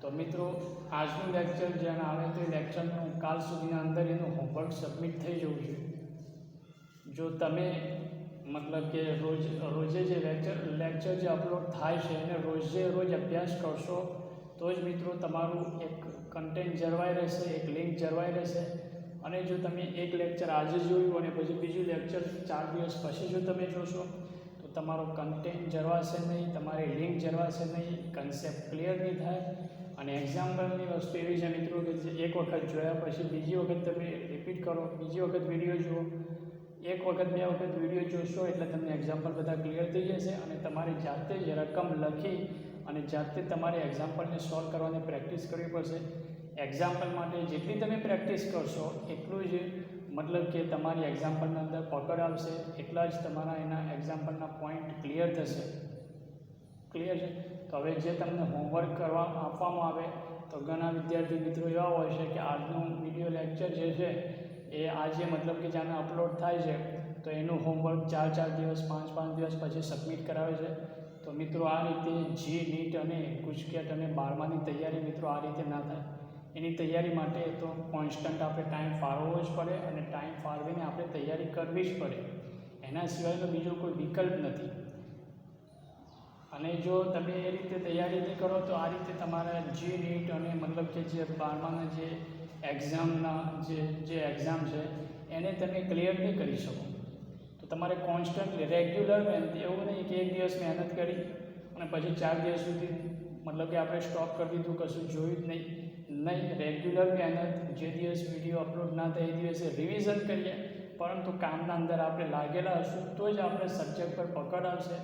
તો મિત્રો આજનું લેક્ચર જેને આવે તો એ લેક્ચરનું કાલ સુધીના અંદર એનું હોમવર્ક સબમિટ થઈ જવું જોઈએ. જો તમે મતલબ કે રોજે જે લેક્ચર જે અપલોડ થાય છે એને રોજ અભ્યાસ કરશો તો જ મિત્રો તમારું એક કન્ટેન્ટ જળવાઈ રહેશે, એક લિંક જળવાઈ રહેશે. અને જો તમે એક લેક્ચર આજે જોયું અને પછી બીજું લેક્ચર 4 દિવસ પછી જો તમે જોશો તો તમારો કન્ટેન્ટ જળવાશે નહીં, તમારી લિંક જળવાશે નહીં, કન્સેપ્ટ ક્લિયર નહીં થાય. અને એક્ઝામ્પલની વસ્તુ એવી છે મિત્રો કે જે એક વખત જોયા પછી બીજી વખત તમે રિપીટ કરો, બીજી વખત વિડીયો જુઓ. એક વખત બે વખત વિડીયો જોશો એટલે તમને એક્ઝામ્પલ બધા ક્લિયર થઈ જશે અને તમારી જાતે જ રકમ લખી અને જાતે તમારે એક્ઝામ્પલને સોલ્વ કરવાની પ્રેક્ટિસ કરવી પડશે. એક્ઝામ્પલ માટે જેટલી તમે પ્રેક્ટિસ કરશો એટલું જ મતલબ કે તમારી એક્ઝામ્પલના અંદર પકડ આવશે, એટલા જ તમારા એના એક્ઝામ્પલના પોઈન્ટ ક્લિયર થશે. ક્લિયર છે? તો હવે જે તમને હોમવર્ક કરવા આપવામાં આવે તો ઘણા વિદ્યાર્થી મિત્રો એવા હોય છે કે આજનું વિડીયો લેક્ચર જે છે એ આજે મતલબ કે જ્યારે અપલોડ થાય છે તો એનું હોમવર્ક 4 દિવસ 5 દિવસ પછી સબમિટ કરાવે છે. તો મિત્રો આ રીતે જી નીટ અને ગુજકેટ અને 12માની તૈયારી મિત્રો આ રીતે ના થાય. એની તૈયારી માટે તો કોન્સ્ટન્ટ આપણે ટાઈમ ફાળવવો જ પડે અને ટાઈમ ફાળવીને આપણે તૈયારી કરવી જ પડે. એના સિવાયનો બીજો કોઈ વિકલ્પ નથી. અને જો તમે એ રીતે તૈયારી નહીં કરો તો આ રીતે તમારા જી નીટ અને મતલબ કે જે 12માના જે એક્ઝામના જે એક્ઝામ છે એને તમે ક્લિયર નહીં કરી શકો. તો તમારે કોન્સ્ટન્ટલી રેગ્યુલર મહેનત, એવું નહીં કે એક દિવસ મહેનત કરી અને પછી 4 દિવસ સુધી મતલબ કે આપણે સ્ટોપ કરી દીધું, કશું જોયું જ નહીં. રેગ્યુલર મહેનત, જે દિવસ વિડીયો અપલોડ ના થાય એ દિવસે રિવિઝન કરીએ, પરંતુ કામના અંદર આપણે લાગેલા હશું તો જ આપણે સબ્જેક્ટ પર પકડ આવશે,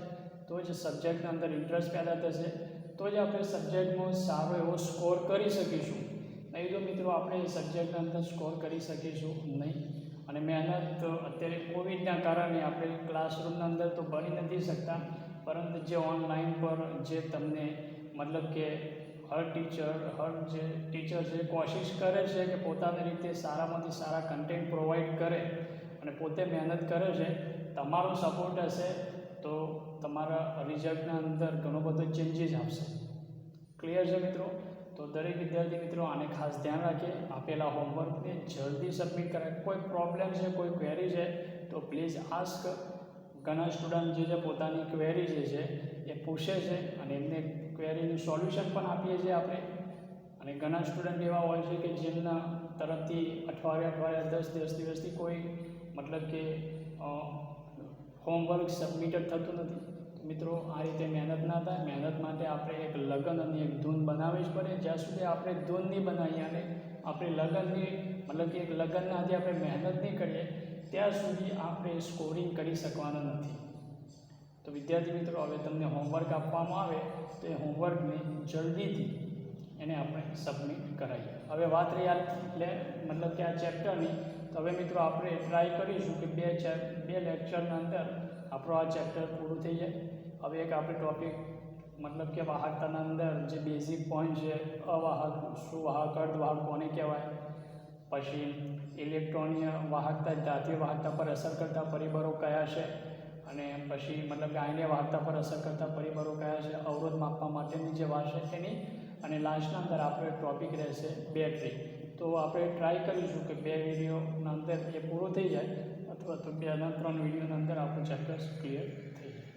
તો જ સબ્જેક્ટના અંદર ઇન્ટરેસ્ટ પેદા થશે, તો જ આપણે સબ્જેક્ટમાં સારો એવો સ્કોર કરી શકીશું. નહીં તો મિત્રો આપણે એ સબ્જેક્ટના અંદર સ્કોર કરી શકીશું નહીં. અને મહેનત અત્યારે કોવિડના કારણે આપણે ક્લાસરૂમના અંદર તો ભણી નથી શકતા, પરંતુ જે ઓનલાઈન પર જે તમને મતલબ કે હર જે ટીચર છે કોશિશ કરે છે કે પોતાની રીતે સારામાંથી સારા કન્ટેન્ટ પ્રોવાઈડ કરે અને પોતે મહેનત કરે છે. તમારો સપોર્ટ હશે તો તમારા રિઝલ્ટના અંદર ઘણો બધો ચેન્જીસ આવશે. ક્લિયર છે મિત્રો? તો દરેક વિદ્યાર્થી મિત્રો આને ખાસ ધ્યાન રાખીએ. આપેલા હોમવર્કને જલ્દી સબમિટ કરાય. કોઈ પ્રોબ્લેમ છે, કોઈ ક્વેરી છે તો પ્લીઝ આસ્ક. ઘણા સ્ટુડન્ટ જે છે પોતાની ક્વેરી જે છે એ પૂછે છે અને એમને ક્વેરીનું સોલ્યુશન પણ આપીએ છીએ આપણે. અને ઘણા સ્ટુડન્ટ એવા હોય છે કે જેમના તરફથી અઠવાડિયા 10 દિવસથી કોઈ મતલબ કે હોમવર્ક સબમિટ થતું નથી. મિત્રો આ રીતે મહેનત ના થાય. મહેનત માટે આપણે એક લગન અને એક ધૂન બનાવવી જ પડે. જ્યાં સુધી આપણે ધૂન નહીં બનાવીએ અને આપણે લગનની મતલબ કે એક લગનના આજે આપણે મહેનત નહીં કરીએ ત્યાં સુધી આપણે સ્કોરિંગ કરી શકવાના નથી. તો વિદ્યાર્થી મિત્રો હવે તમને હોમવર્ક આપવામાં આવે તો એ હોમવર્કને જલ્દીથી એને આપણે સબમિટ કરાવીએ. હવે વાત રહી મતલબ કે આ ચેપ્ટરની, તો હવે મિત્રો આપણે ટ્રાય કરીશું કે બે લેક્ચરના અંદર આપણો આ ચેપ્ટર પૂરું થઈ જાય. હવે એક આપણે ટોપિક મતલબ કે વાહકતાના અંદર જે બેઝિક પોઈન્ટ છે, અવાહક, સુવાહક, અર્ધવાહક કોને કહેવાય, પછી ઇલેક્ટ્રોનીય વાહકતા, ધાત્વિય વાહકતા પર અસર કરતા પરિબળો કયા છે, અને અને પછી મતલબ ગાયને વાહકતા પર અસર કરતા પરિબળો કયા છે, અવરોધ માપવા માટેની જે વાત છે એની, અને લાસ્ટના અંદર આપણે ટોપિક રહેશે બેટરી. તો આપણે ટ્રાય કરીશું કે 2 વિડીયોના અંદર એ પૂરો થઈ જાય, અથવા તો 2-3 વિડીયોના અંદર આપણું ચેપ્ટર ક્લિયર થઈ જાય.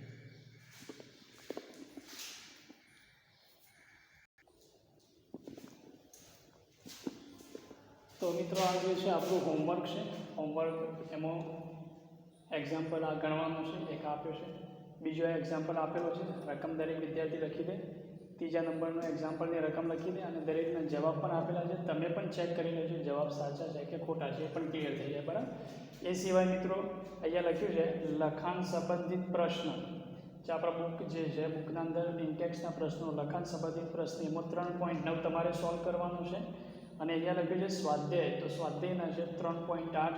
તો મિત્રો આ જે છે આપણું હોમવર્ક છે. હોમવર્ક એમાં એક્ઝામ્પલ આ ગણવાનું છે, એક આપ્યો છે. બીજો એક્ઝામ્પલ આપેલો છે, રકમ દરેક વિદ્યાર્થી લખી દે. ત્રીજા નંબરનો એક્ઝામ્પલની રકમ લખી દે, અને દરેકના જવાબ પણ આપેલા છે. તમે પણ ચેક કરી લેજો જવાબ સાચા છે કે ખોટા છે, એ પણ ક્લિયર થઈ જાય. બરાબર. એ સિવાય મિત્રો અહીંયા લખ્યું છે લખાણ સંબંધિત પ્રશ્ન. જે આપણા બુક જે છે, બુકના અંદર ઇન્ટેક્સના પ્રશ્નો, લખાણ સંબંધિત પ્રશ્ન, એમાં 3.9 તમારે સોલ્વ કરવાનું છે. અને અહીંયા લખ્યું છે સ્વાધ્યાય. તો સ્વાધ્યાયના છે 3.8,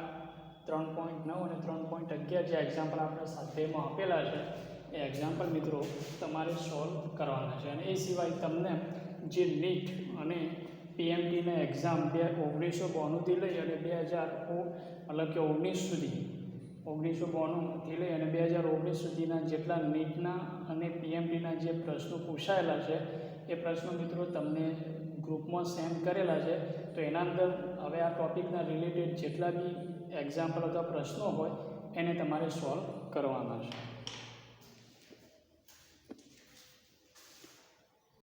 3.9 અને 3.11 જે એક્ઝામ્પલ આપણે સ્વાધ્યાયમાં આપેલા છે, એ એક્ઝામ્પલ મિત્રો તમારે સોલ્વ કરવાના છે. અને એ સિવાય તમને જે નીટ અને PMTના એક્ઝામ 1992થી લઈ અને 2019 સુધી, 1992થી લઈ અને 2019 સુધીના જેટલા નીટના અને PMTના જે પ્રશ્નો પૂછાયેલા છે, એ પ્રશ્નો મિત્રો તમને ગ્રુપમાં સેન્ડ કરેલા છે. તો એના અંદર હવે આ ટૉપિકના રિલેટેડ જેટલા બી એક્ઝામ્પલ અથવા પ્રશ્નો હોય એને તમારે સોલ્વ કરવાના છે.